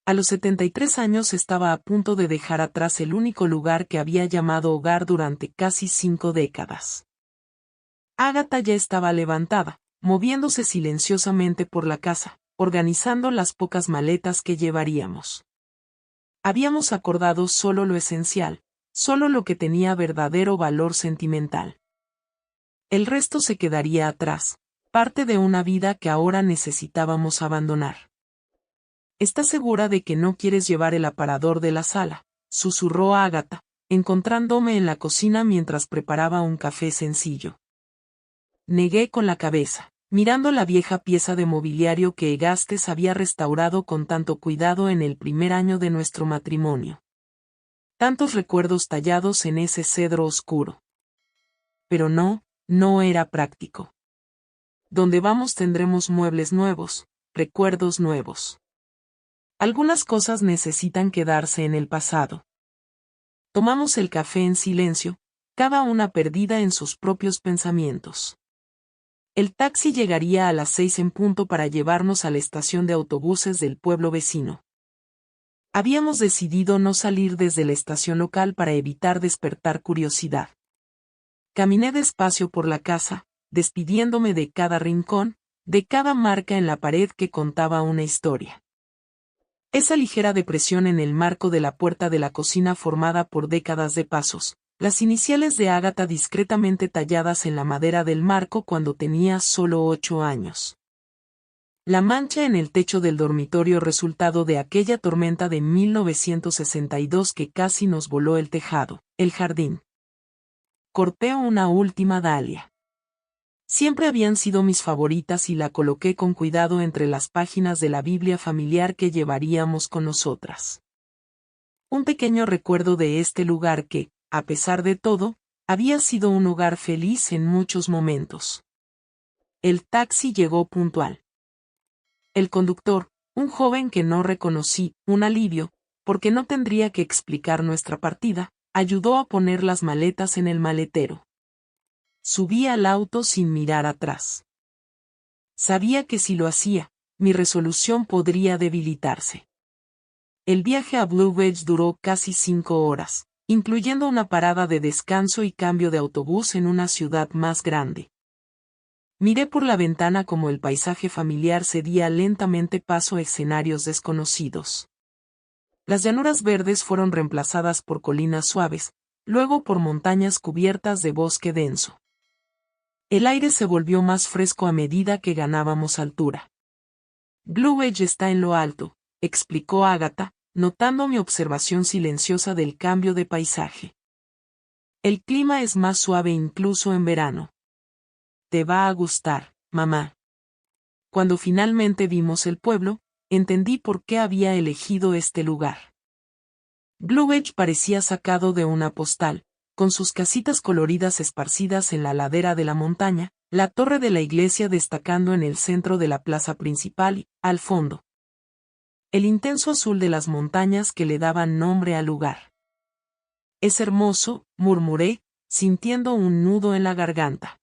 A los 73 años estaba a punto de dejar atrás el único lugar que había llamado hogar durante casi 5 décadas. Agatha ya estaba levantada, moviéndose silenciosamente por la casa, organizando las pocas maletas que llevaríamos. Habíamos acordado solo lo esencial, solo lo que tenía verdadero valor sentimental. El resto se quedaría atrás, parte de una vida que ahora necesitábamos abandonar. ¿Estás segura de que no quieres llevar el aparador de la sala?, susurró Agatha, encontrándome en la cocina mientras preparaba un café sencillo. Negué con la cabeza, mirando la vieja pieza de mobiliario que Egastes había restaurado con tanto cuidado en el primer año de nuestro matrimonio. Tantos recuerdos tallados en ese cedro oscuro. Pero no era práctico. Donde vamos tendremos muebles nuevos, recuerdos nuevos. Algunas cosas necesitan quedarse en el pasado. Tomamos el café en silencio, cada una perdida en sus propios pensamientos. El taxi llegaría a las 6 en punto para llevarnos a la estación de autobuses del pueblo vecino. Habíamos decidido no salir desde la estación local para evitar despertar curiosidad. Caminé despacio por la casa, despidiéndome de cada rincón, de cada marca en la pared que contaba una historia. Esa ligera depresión en el marco de la puerta de la cocina formada por décadas de pasos, las iniciales de Agatha discretamente talladas en la madera del marco cuando tenía solo 8 años. La mancha en el techo del dormitorio resultado de aquella tormenta de 1962 que casi nos voló el tejado, el jardín. Corté una última dalia. Siempre habían sido mis favoritas y la coloqué con cuidado entre las páginas de la Biblia familiar que llevaríamos con nosotras. Un pequeño recuerdo de este lugar que, a pesar de todo, había sido un hogar feliz en muchos momentos. El taxi llegó puntual. El conductor, un joven que no reconocí, un alivio, porque no tendría que explicar nuestra partida, ayudó a poner las maletas en el maletero. Subí al auto sin mirar atrás. Sabía que si lo hacía, mi resolución podría debilitarse. El viaje a Blue Ridge duró casi 5 horas, incluyendo una parada de descanso y cambio de autobús en una ciudad más grande. Miré por la ventana como el paisaje familiar cedía lentamente paso a escenarios desconocidos. Las llanuras verdes fueron reemplazadas por colinas suaves, luego por montañas cubiertas de bosque denso. El aire se volvió más fresco a medida que ganábamos altura. Blue Ridge está en lo alto, explicó Agatha, notando mi observación silenciosa del cambio de paisaje. El clima es más suave incluso en verano. Te va a gustar, mamá. Cuando finalmente vimos el pueblo, entendí por qué había elegido este lugar. Blue Edge parecía sacado de una postal, con sus casitas coloridas esparcidas en la ladera de la montaña, la torre de la iglesia destacando en el centro de la plaza principal y, al fondo, el intenso azul de las montañas que le daban nombre al lugar. Es hermoso, murmuré, sintiendo un nudo en la garganta.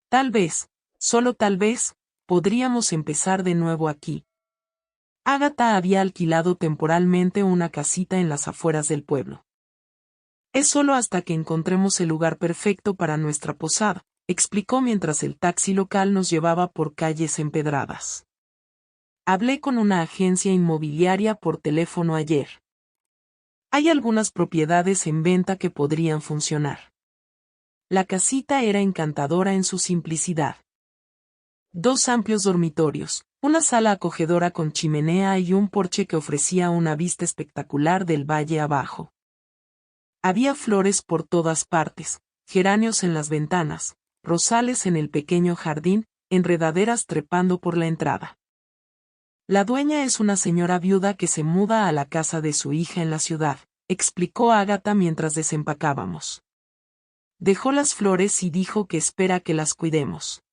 Tal vez, solo tal vez, podríamos empezar de nuevo aquí. Agatha había alquilado temporalmente una casita en las afueras del pueblo. Es solo hasta que encontremos el lugar perfecto para nuestra posada, explicó mientras el taxi local nos llevaba por calles empedradas. Hablé con una agencia inmobiliaria por teléfono ayer. Hay algunas propiedades en venta que podrían funcionar. La casita era encantadora en su simplicidad. 2 amplios dormitorios, una sala acogedora con chimenea y un porche que ofrecía una vista espectacular del valle abajo. Había flores por todas partes, geranios en las ventanas, rosales en el pequeño jardín, enredaderas trepando por la entrada. La dueña es una señora viuda que se muda a la casa de su hija en la ciudad, explicó Agatha mientras desempacábamos. Dejó las flores y dijo que espera que las cuidemos.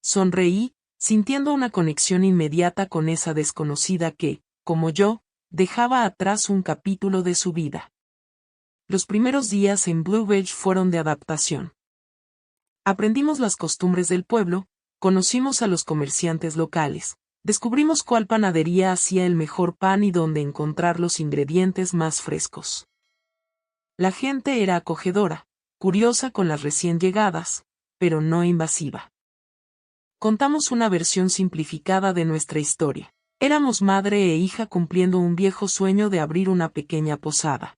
Sonreí, sintiendo una conexión inmediata con esa desconocida que, como yo, dejaba atrás un capítulo de su vida. Los primeros días en Blue Ridge fueron de adaptación. Aprendimos las costumbres del pueblo, conocimos a los comerciantes locales, descubrimos cuál panadería hacía el mejor pan y dónde encontrar los ingredientes más frescos. La gente era acogedora, curiosa con las recién llegadas, pero no invasiva. Contamos una versión simplificada de nuestra historia. Éramos madre e hija cumpliendo un viejo sueño de abrir una pequeña posada.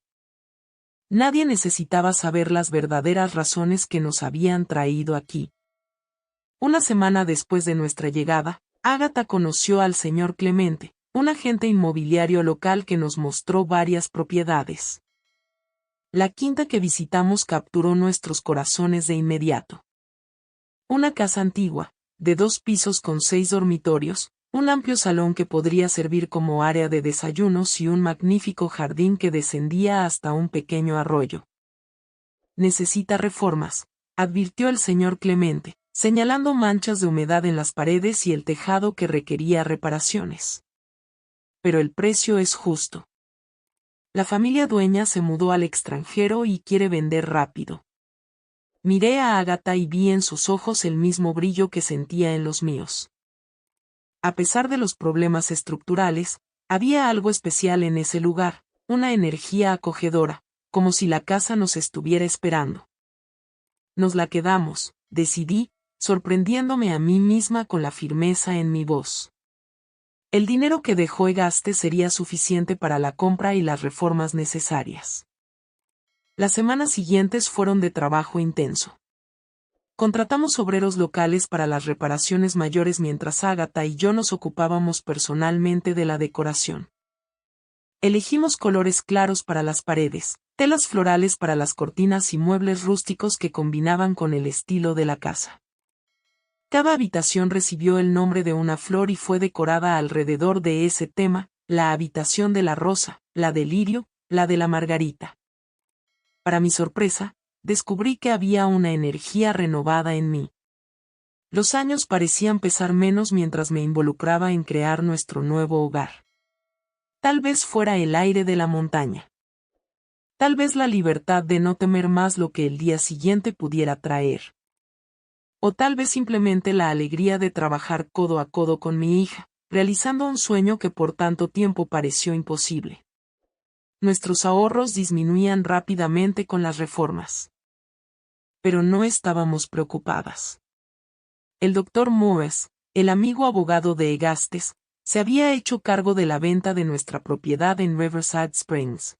Nadie necesitaba saber las verdaderas razones que nos habían traído aquí. Una semana después de nuestra llegada, Agatha conoció al señor Clemente, un agente inmobiliario local que nos mostró varias propiedades. La quinta que visitamos capturó nuestros corazones de inmediato. Una casa antigua, de 2 pisos con 6 dormitorios, un amplio salón que podría servir como área de desayunos y un magnífico jardín que descendía hasta un pequeño arroyo. Necesita reformas, advirtió el señor Clemente, señalando manchas de humedad en las paredes y el tejado que requería reparaciones. Pero el precio es justo. La familia dueña se mudó al extranjero y quiere vender rápido. Miré a Agatha y vi en sus ojos el mismo brillo que sentía en los míos. A pesar de los problemas estructurales, había algo especial en ese lugar, una energía acogedora, como si la casa nos estuviera esperando. Nos la quedamos, decidí, sorprendiéndome a mí misma con la firmeza en mi voz. El dinero que dejó Egaste sería suficiente para la compra y las reformas necesarias. Las semanas siguientes fueron de trabajo intenso. Contratamos obreros locales para las reparaciones mayores mientras Agatha y yo nos ocupábamos personalmente de la decoración. Elegimos colores claros para las paredes, telas florales para las cortinas y muebles rústicos que combinaban con el estilo de la casa. Cada habitación recibió el nombre de una flor y fue decorada alrededor de ese tema, la habitación de la rosa, la del lirio, la de la margarita. Para mi sorpresa, descubrí que había una energía renovada en mí. Los años parecían pesar menos mientras me involucraba en crear nuestro nuevo hogar. Tal vez fuera el aire de la montaña. Tal vez la libertad de no temer más lo que el día siguiente pudiera traer. O tal vez simplemente la alegría de trabajar codo a codo con mi hija, realizando un sueño que por tanto tiempo pareció imposible. Nuestros ahorros disminuían rápidamente con las reformas. Pero no estábamos preocupadas. El Dr. Morris, el amigo abogado de Egastes, se había hecho cargo de la venta de nuestra propiedad en Riverside Springs.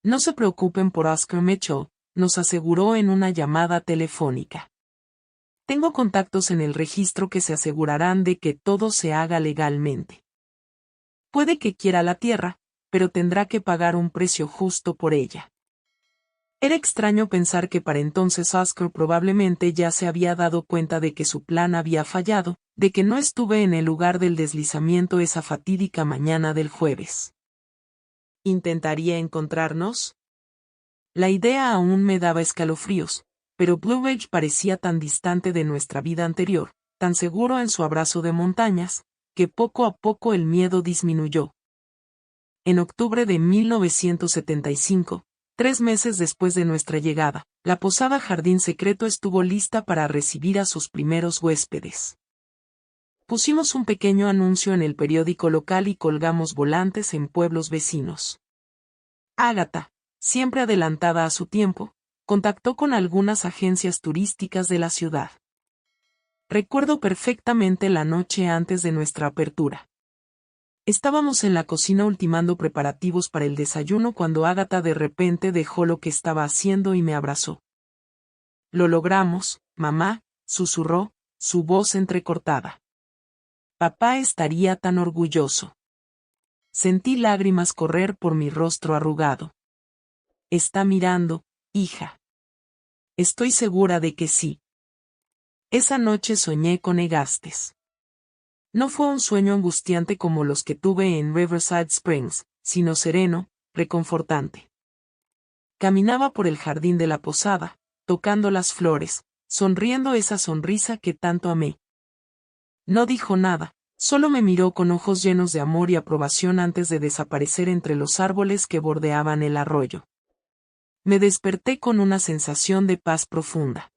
No se preocupen por Oscar Mitchell, nos aseguró en una llamada telefónica. Tengo contactos en el registro que se asegurarán de que todo se haga legalmente. Puede que quiera la tierra, pero tendrá que pagar un precio justo por ella. Era extraño pensar que para entonces Oscar probablemente ya se había dado cuenta de que su plan había fallado, de que no estuve en el lugar del deslizamiento esa fatídica mañana del jueves. ¿Intentaría encontrarnos? La idea aún me daba escalofríos, pero Blue Ridge parecía tan distante de nuestra vida anterior, tan seguro en su abrazo de montañas, que poco a poco el miedo disminuyó. En octubre de 1975, 3 meses después de nuestra llegada, la posada Jardín Secreto estuvo lista para recibir a sus primeros huéspedes. Pusimos un pequeño anuncio en el periódico local y colgamos volantes en pueblos vecinos. Ágata, siempre adelantada a su tiempo, contactó con algunas agencias turísticas de la ciudad. Recuerdo perfectamente la noche antes de nuestra apertura. Estábamos en la cocina ultimando preparativos para el desayuno cuando Ágata de repente dejó lo que estaba haciendo y me abrazó. «Lo logramos, mamá», susurró, su voz entrecortada. «Papá estaría tan orgulloso». Sentí lágrimas correr por mi rostro arrugado. «Está mirando, hija». «Estoy segura de que sí». Esa noche soñé con Egastes. No fue un sueño angustiante como los que tuve en Riverside Springs, sino sereno, reconfortante. Caminaba por el jardín de la posada, tocando las flores, sonriendo esa sonrisa que tanto amé. No dijo nada, solo me miró con ojos llenos de amor y aprobación antes de desaparecer entre los árboles que bordeaban el arroyo. Me desperté con una sensación de paz profunda.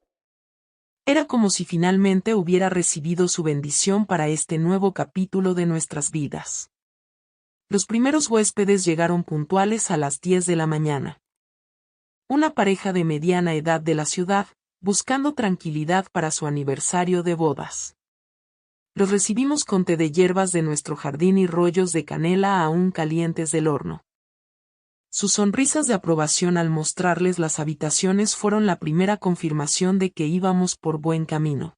Era como si finalmente hubiera recibido su bendición para este nuevo capítulo de nuestras vidas. Los primeros huéspedes llegaron puntuales a las 10 de la mañana. Una pareja de mediana edad de la ciudad, buscando tranquilidad para su aniversario de bodas. Los recibimos con té de hierbas de nuestro jardín y rollos de canela aún calientes del horno. Sus sonrisas de aprobación al mostrarles las habitaciones fueron la primera confirmación de que íbamos por buen camino.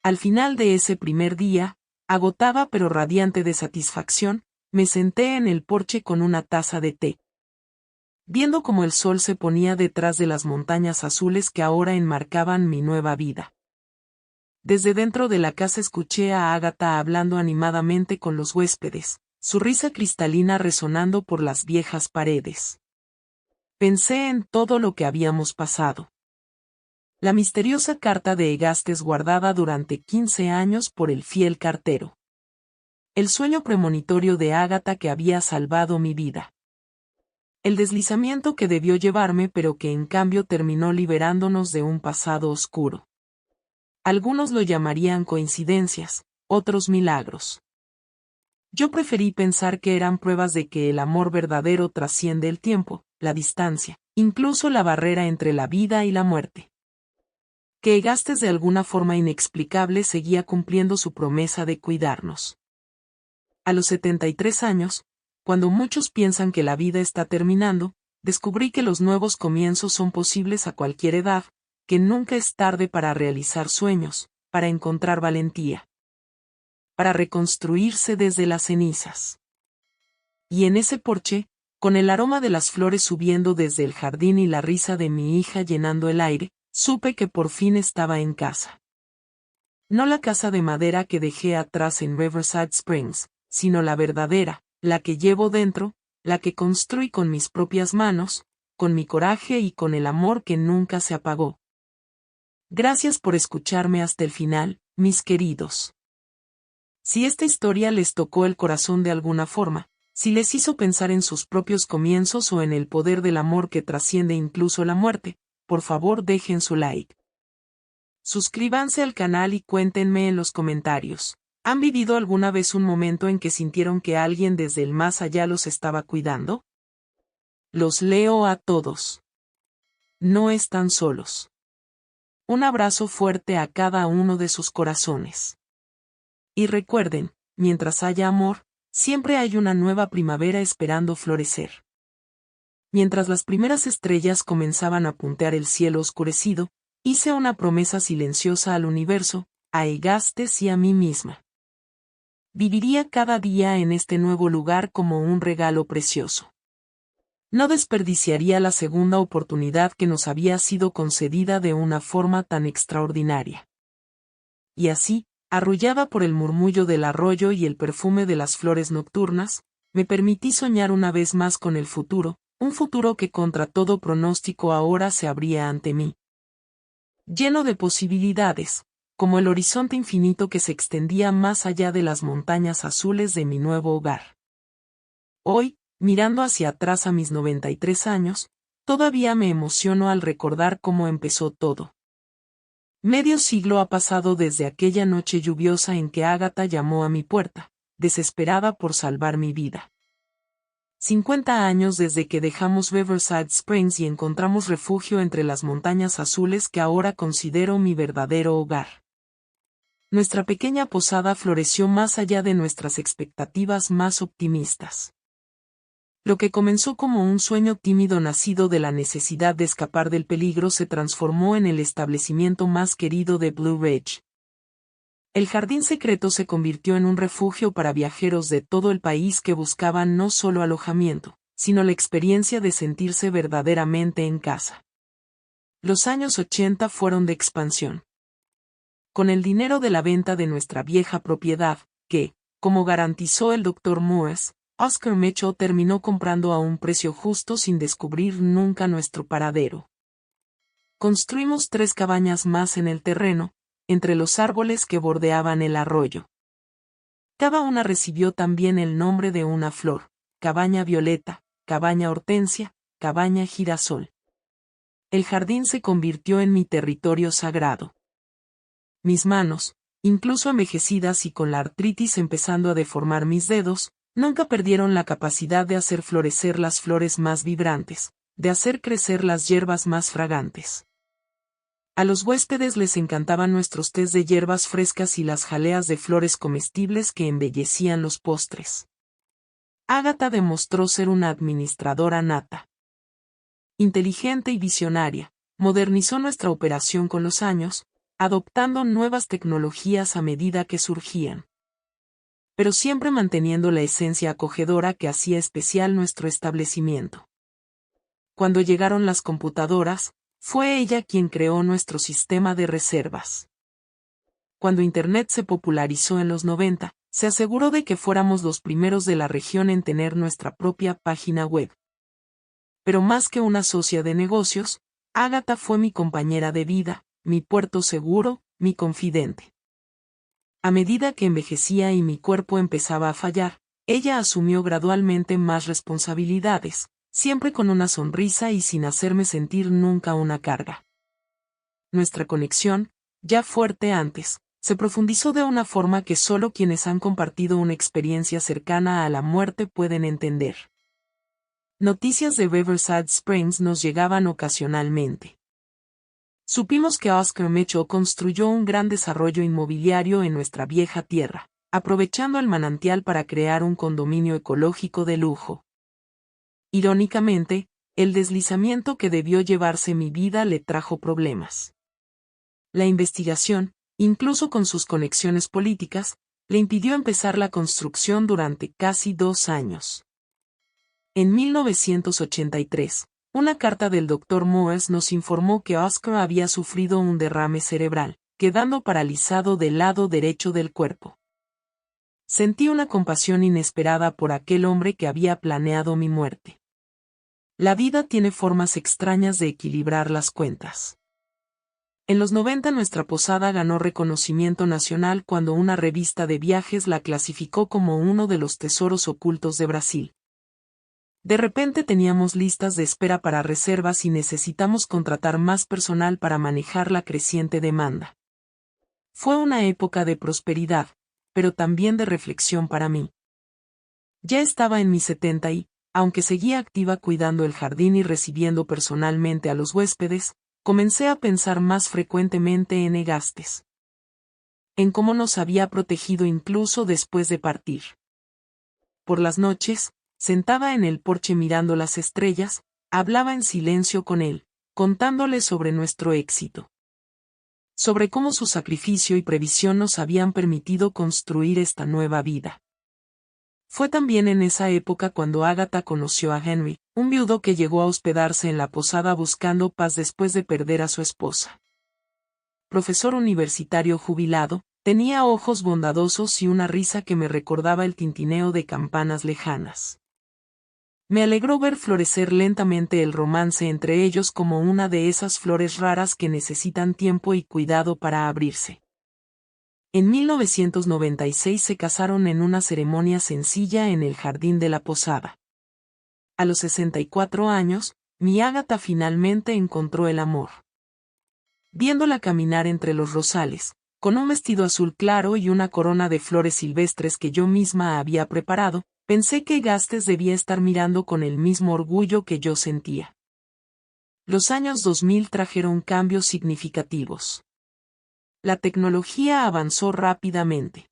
Al final de ese primer día, agotada pero radiante de satisfacción, me senté en el porche con una taza de té. Viendo cómo el sol se ponía detrás de las montañas azules que ahora enmarcaban mi nueva vida. Desde dentro de la casa escuché a Ágata hablando animadamente con los huéspedes, su risa cristalina resonando por las viejas paredes. Pensé en todo lo que habíamos pasado. La misteriosa carta de Egastes guardada durante 15 años por el fiel cartero. El sueño premonitorio de Ágata que había salvado mi vida. El deslizamiento que debió llevarme pero que en cambio terminó liberándonos de un pasado oscuro. Algunos lo llamarían coincidencias, otros milagros. Yo preferí pensar que eran pruebas de que el amor verdadero trasciende el tiempo, la distancia, incluso la barrera entre la vida y la muerte. Que Egastes de alguna forma inexplicable seguía cumpliendo su promesa de cuidarnos. A los 73 años, cuando muchos piensan que la vida está terminando, descubrí que los nuevos comienzos son posibles a cualquier edad, que nunca es tarde para realizar sueños, para encontrar valentía. Para reconstruirse desde las cenizas. Y en ese porche, con el aroma de las flores subiendo desde el jardín y la risa de mi hija llenando el aire, supe que por fin estaba en casa. No la casa de madera que dejé atrás en Riverside Springs, sino la verdadera, la que llevo dentro, la que construí con mis propias manos, con mi coraje y con el amor que nunca se apagó. Gracias por escucharme hasta el final, mis queridos. Si esta historia les tocó el corazón de alguna forma, si les hizo pensar en sus propios comienzos o en el poder del amor que trasciende incluso la muerte, por favor dejen su like. Suscríbanse al canal y cuéntenme en los comentarios. ¿Han vivido alguna vez un momento en que sintieron que alguien desde el más allá los estaba cuidando? Los leo a todos. No están solos. Un abrazo fuerte a cada uno de sus corazones. Y recuerden, mientras haya amor, siempre hay una nueva primavera esperando florecer. Mientras las primeras estrellas comenzaban a puntear el cielo oscurecido, hice una promesa silenciosa al universo, a Egastes y a mí misma. Viviría cada día en este nuevo lugar como un regalo precioso. No desperdiciaría la segunda oportunidad que nos había sido concedida de una forma tan extraordinaria. Y así, Arrullada por el murmullo del arroyo y el perfume de las flores nocturnas, me permití soñar una vez más con el futuro, un futuro que contra todo pronóstico ahora se abría ante mí. Lleno de posibilidades, como el horizonte infinito que se extendía más allá de las montañas azules de mi nuevo hogar. Hoy, mirando hacia atrás a mis 93 años, todavía me emociono al recordar cómo empezó todo. Medio siglo ha pasado desde aquella noche lluviosa en que Agatha llamó a mi puerta, desesperada por salvar mi vida. 50 años desde que dejamos Riverside Springs y encontramos refugio entre las montañas azules que ahora considero mi verdadero hogar. Nuestra pequeña posada floreció más allá de nuestras expectativas más optimistas. Lo que comenzó como un sueño tímido nacido de la necesidad de escapar del peligro se transformó en el establecimiento más querido de Blue Ridge. El jardín secreto se convirtió en un refugio para viajeros de todo el país que buscaban no solo alojamiento, sino la experiencia de sentirse verdaderamente en casa. Los años 80 fueron de expansión. Con el dinero de la venta de nuestra vieja propiedad, que, como garantizó el Dr. Moores, Oscar Mitchell terminó comprando a un precio justo sin descubrir nunca nuestro paradero. Construimos 3 cabañas más en el terreno, entre los árboles que bordeaban el arroyo. Cada una recibió también el nombre de una flor: cabaña violeta, cabaña hortensia, cabaña girasol. El jardín se convirtió en mi territorio sagrado. Mis manos, incluso envejecidas y con la artritis empezando a deformar mis dedos, nunca perdieron la capacidad de hacer florecer las flores más vibrantes, de hacer crecer las hierbas más fragantes. A los huéspedes les encantaban nuestros tés de hierbas frescas y las jaleas de flores comestibles que embellecían los postres. Agatha demostró ser una administradora nata. Inteligente y visionaria, modernizó nuestra operación con los años, adoptando nuevas tecnologías a medida que surgían. Pero siempre manteniendo la esencia acogedora que hacía especial nuestro establecimiento. Cuando llegaron las computadoras, fue ella quien creó nuestro sistema de reservas. Cuando Internet se popularizó en los 90, se aseguró de que fuéramos los primeros de la región en tener nuestra propia página web. Pero más que una socia de negocios, Agatha fue mi compañera de vida, mi puerto seguro, mi confidente. A medida que envejecía y mi cuerpo empezaba a fallar, ella asumió gradualmente más responsabilidades, siempre con una sonrisa y sin hacerme sentir nunca una carga. Nuestra conexión, ya fuerte antes, se profundizó de una forma que solo quienes han compartido una experiencia cercana a la muerte pueden entender. Noticias de Riverside Springs nos llegaban ocasionalmente. Supimos que Oscar Mitchell construyó un gran desarrollo inmobiliario en nuestra vieja tierra, aprovechando el manantial para crear un condominio ecológico de lujo. Irónicamente, el deslizamiento que debió llevarse mi vida le trajo problemas. La investigación, incluso con sus conexiones políticas, le impidió empezar la construcción durante casi 2 años. En 1983, una carta del Dr. Moores nos informó que Oscar había sufrido un derrame cerebral, quedando paralizado del lado derecho del cuerpo. Sentí una compasión inesperada por aquel hombre que había planeado mi muerte. La vida tiene formas extrañas de equilibrar las cuentas. En los 90 nuestra posada ganó reconocimiento nacional cuando una revista de viajes la clasificó como uno de los tesoros ocultos de Brasil. De repente teníamos listas de espera para reservas y necesitamos contratar más personal para manejar la creciente demanda. Fue una época de prosperidad, pero también de reflexión para mí. Ya estaba en mis 70 y, aunque seguía activa cuidando el jardín y recibiendo personalmente a los huéspedes, comencé a pensar más frecuentemente en Egastes. En cómo nos había protegido incluso después de partir. Por las noches, sentada en el porche mirando las estrellas, hablaba en silencio con él, contándole sobre nuestro éxito. Sobre cómo su sacrificio y previsión nos habían permitido construir esta nueva vida. Fue también en esa época cuando Agatha conoció a Henry, un viudo que llegó a hospedarse en la posada buscando paz después de perder a su esposa. Profesor universitario jubilado, Tenía ojos bondadosos y una risa que me recordaba el tintineo de campanas lejanas. Me alegró ver florecer lentamente el romance entre ellos como una de esas flores raras que necesitan tiempo y cuidado para abrirse. En 1996 se casaron en una ceremonia sencilla en el jardín de la posada. A los 64 años, mi Ágata finalmente encontró el amor. Viéndola caminar entre los rosales, con un vestido azul claro y una corona de flores silvestres que yo misma había preparado, pensé que Gastes debía estar mirando con el mismo orgullo que yo sentía. Los años 2000 trajeron cambios significativos. La tecnología avanzó rápidamente.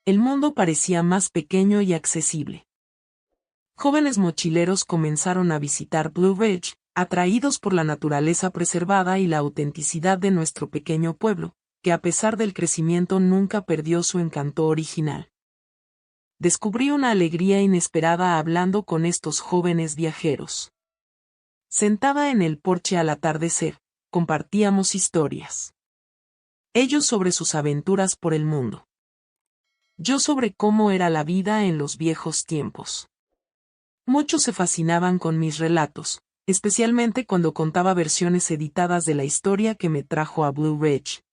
El mundo parecía más pequeño y accesible. Jóvenes mochileros comenzaron a visitar Blue Ridge, atraídos por la naturaleza preservada y la autenticidad de nuestro pequeño pueblo, que a pesar del crecimiento nunca perdió su encanto original. Descubrí una alegría inesperada hablando con estos jóvenes viajeros. Sentada en el porche al atardecer, compartíamos historias. Ellos sobre sus aventuras por el mundo. Yo sobre cómo era la vida en los viejos tiempos. Muchos se fascinaban con mis relatos, especialmente cuando contaba versiones editadas de la historia que me trajo a Blue Ridge.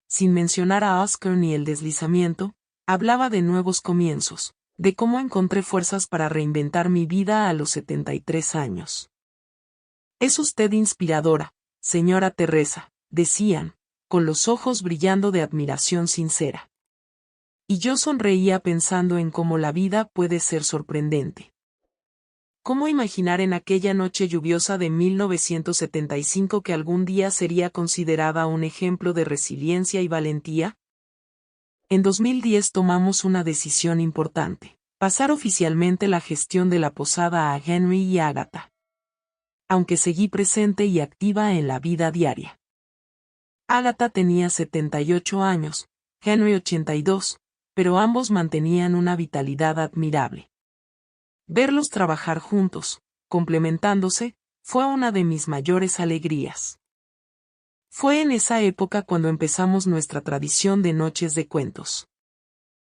Sin mencionar a Oscar ni el deslizamiento, hablaba de nuevos comienzos, de cómo encontré fuerzas para reinventar mi vida a los 73 años. Es usted inspiradora, señora Teresa, decían, con los ojos brillando de admiración sincera. Y yo sonreía pensando en cómo la vida puede ser sorprendente. ¿Cómo imaginar en aquella noche lluviosa de 1975 que algún día sería considerada un ejemplo de resiliencia y valentía? En 2010 tomamos una decisión importante: pasar oficialmente la gestión de la posada a Henry y Ágata. Aunque seguí presente y activa en la vida diaria. Ágata tenía 78 años, Henry 82, pero ambos mantenían una vitalidad admirable. Verlos trabajar juntos, complementándose, fue una de mis mayores alegrías. Fue en esa época cuando empezamos nuestra tradición de noches de cuentos.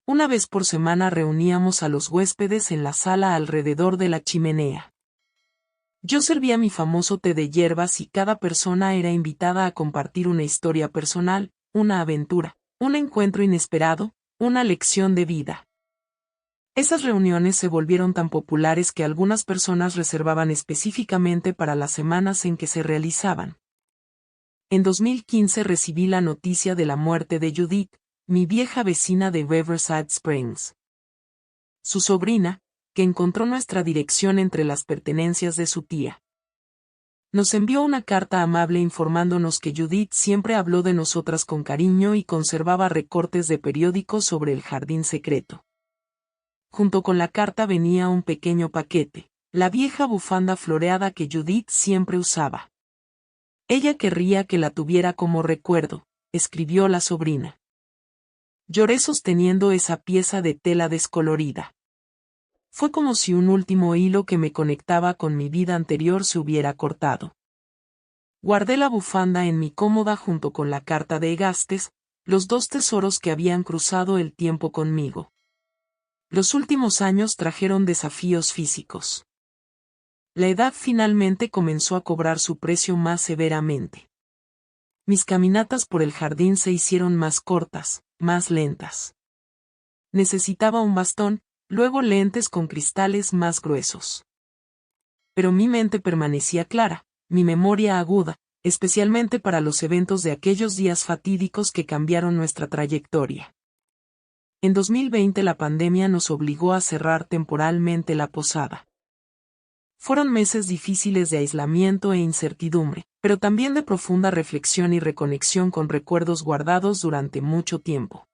Una vez por semana reuníamos a los huéspedes en la sala alrededor de la chimenea. Yo servía mi famoso té de hierbas y cada persona era invitada a compartir una historia personal, una aventura, un encuentro inesperado, una lección de vida. Esas reuniones se volvieron tan populares que algunas personas reservaban específicamente para las semanas en que se realizaban. En 2015 recibí la noticia de la muerte de Judith, mi vieja vecina de Riverside Springs. Su sobrina, que encontró nuestra dirección entre las pertenencias de su tía. Nos envió una carta amable informándonos que Judith siempre habló de nosotras con cariño y conservaba recortes de periódicos sobre el jardín secreto. Junto con la carta venía un pequeño paquete, la vieja bufanda floreada que Judith siempre usaba. Ella querría que la tuviera como recuerdo, escribió la sobrina. Lloré sosteniendo esa pieza de tela descolorida. Fue como si un último hilo que me conectaba con mi vida anterior se hubiera cortado. Guardé la bufanda en mi cómoda junto con la carta de Gastes, los dos tesoros que habían cruzado el tiempo conmigo. Los últimos años trajeron desafíos físicos. La edad finalmente comenzó a cobrar su precio más severamente. Mis caminatas por el jardín se hicieron más cortas, más lentas. Necesitaba un bastón, luego lentes con cristales más gruesos. Pero mi mente permanecía clara, mi memoria aguda, especialmente para los eventos de aquellos días fatídicos que cambiaron nuestra trayectoria. En 2020 la pandemia nos obligó a cerrar temporalmente la posada. Fueron meses difíciles de aislamiento e incertidumbre, pero también de profunda reflexión y reconexión con recuerdos guardados durante mucho tiempo.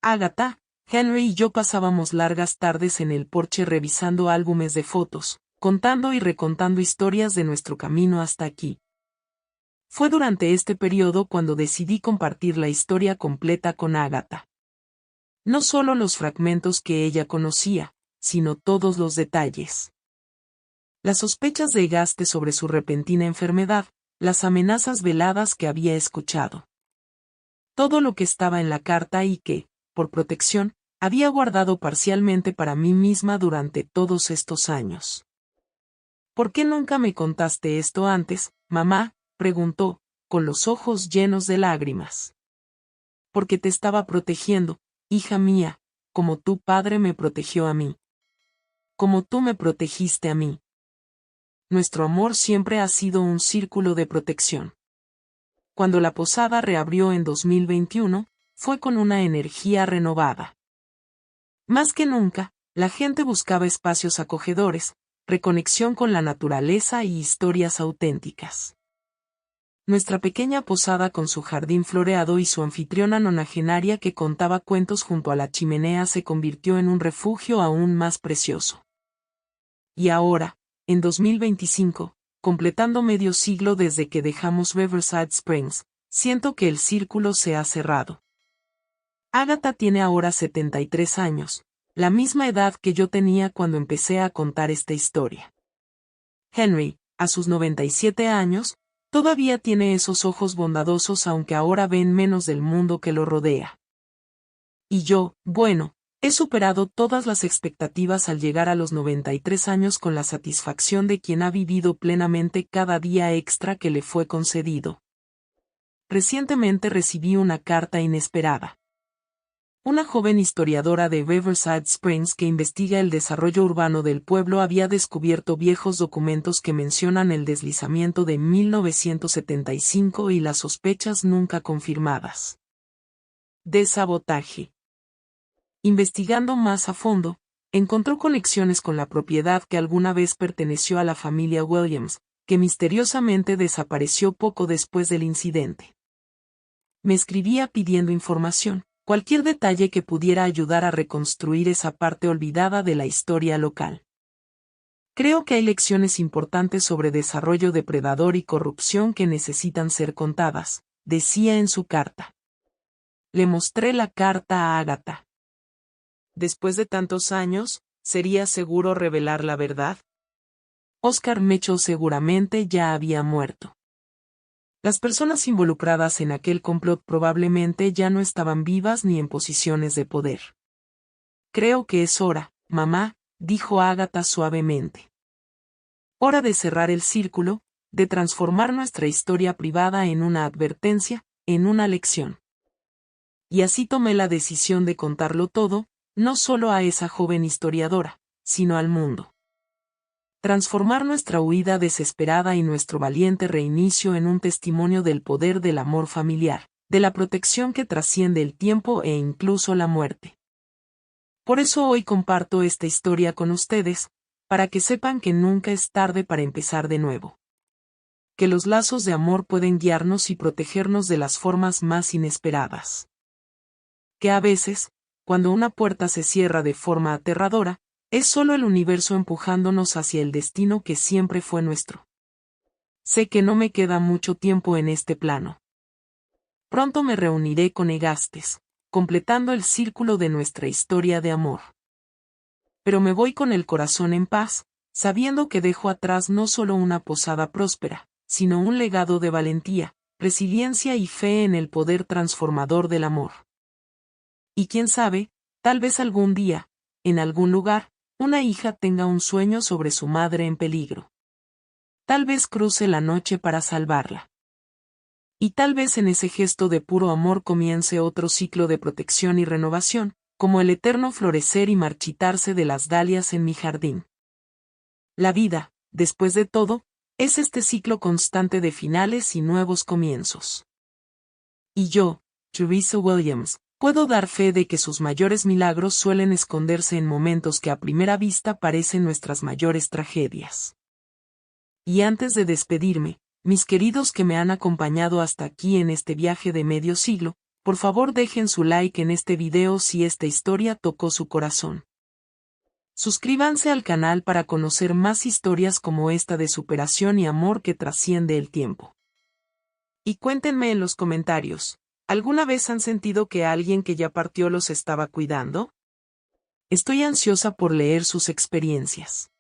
Ágata, Henry y yo pasábamos largas tardes en el porche revisando álbumes de fotos, contando y recontando historias de nuestro camino hasta aquí. Fue durante este periodo cuando decidí compartir la historia completa con Ágata. No solo los fragmentos que ella conocía, sino todos los detalles. Las sospechas de Gastes sobre su repentina enfermedad, las amenazas veladas que había escuchado. todo lo que estaba en la carta y que, por protección, había guardado parcialmente para mí misma durante todos estos años. ¿Por qué nunca me contaste esto antes, mamá?, preguntó, con los ojos llenos de lágrimas. Porque te estaba protegiendo, hija mía, como tu padre me protegió a mí. Como tú me protegiste a mí. Nuestro amor siempre ha sido un círculo de protección. Cuando la posada reabrió en 2021, fue con una energía renovada. Más que nunca, la gente buscaba espacios acogedores, reconexión con la naturaleza y historias auténticas. Nuestra pequeña posada con su jardín floreado y su anfitriona nonagenaria que contaba cuentos junto a la chimenea se convirtió en un refugio aún más precioso. Y ahora, en 2025, completando medio siglo desde que dejamos Riverside Springs, siento que el círculo se ha cerrado. Agatha tiene ahora 73 años, la misma edad que yo tenía cuando empecé a contar esta historia. Henry, a sus 97 años, todavía tiene esos ojos bondadosos aunque ahora ven menos del mundo que lo rodea. Y yo, bueno, he superado todas las expectativas al llegar a los 93 años con la satisfacción de quien ha vivido plenamente cada día extra que le fue concedido. Recientemente recibí una carta inesperada. Una joven historiadora de Riverside Springs que investiga el desarrollo urbano del pueblo había descubierto viejos documentos que mencionan el deslizamiento de 1975 y las sospechas nunca confirmadas de sabotaje. Investigando más a fondo, encontró conexiones con la propiedad que alguna vez perteneció a la familia Williams, que misteriosamente desapareció poco después del incidente. Me escribía pidiendo información, cualquier detalle que pudiera ayudar a reconstruir esa parte olvidada de la historia local. Creo que hay lecciones importantes sobre desarrollo depredador y corrupción que necesitan ser contadas, decía en su carta. Le mostré la carta a Agatha. Después de tantos años, ¿sería seguro revelar la verdad? Oscar Mitchell seguramente ya había muerto. Las personas involucradas en aquel complot probablemente ya no estaban vivas ni en posiciones de poder. Creo que es hora, mamá, dijo Agatha suavemente. Hora de cerrar el círculo, de transformar nuestra historia privada en una advertencia, en una lección. Y así tomé la decisión de contarlo todo, no solo a esa joven historiadora, sino al mundo. Transformar nuestra huida desesperada y nuestro valiente reinicio en un testimonio del poder del amor familiar, de la protección que trasciende el tiempo e incluso la muerte. Por eso hoy comparto esta historia con ustedes, para que sepan que nunca es tarde para empezar de nuevo. Que los lazos de amor pueden guiarnos y protegernos de las formas más inesperadas. Que a veces, cuando una puerta se cierra de forma aterradora, es solo el universo empujándonos hacia el destino que siempre fue nuestro. Sé que no me queda mucho tiempo en este plano. Pronto me reuniré con Egastes, completando el círculo de nuestra historia de amor. Pero me voy con el corazón en paz, sabiendo que dejo atrás no solo una posada próspera, sino un legado de valentía, resiliencia y fe en el poder transformador del amor. Y quién sabe, tal vez algún día, en algún lugar, una hija tenga un sueño sobre su madre en peligro. Tal vez cruce la noche para salvarla. Y tal vez en ese gesto de puro amor comience otro ciclo de protección y renovación, como el eterno florecer y marchitarse de las dalias en mi jardín. La vida, después de todo, es este ciclo constante de finales y nuevos comienzos. Y yo, Teresa Williams, puedo dar fe de que sus mayores milagros suelen esconderse en momentos que a primera vista parecen nuestras mayores tragedias. Y antes de despedirme, mis queridos que me han acompañado hasta aquí en este viaje de medio siglo, por favor dejen su like en este video si esta historia tocó su corazón. Suscríbanse al canal para conocer más historias como esta de superación y amor que trasciende el tiempo. Y cuéntenme en los comentarios, ¿alguna vez han sentido que alguien que ya partió los estaba cuidando? Estoy ansiosa por leer sus experiencias.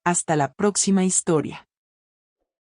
Hasta la próxima historia.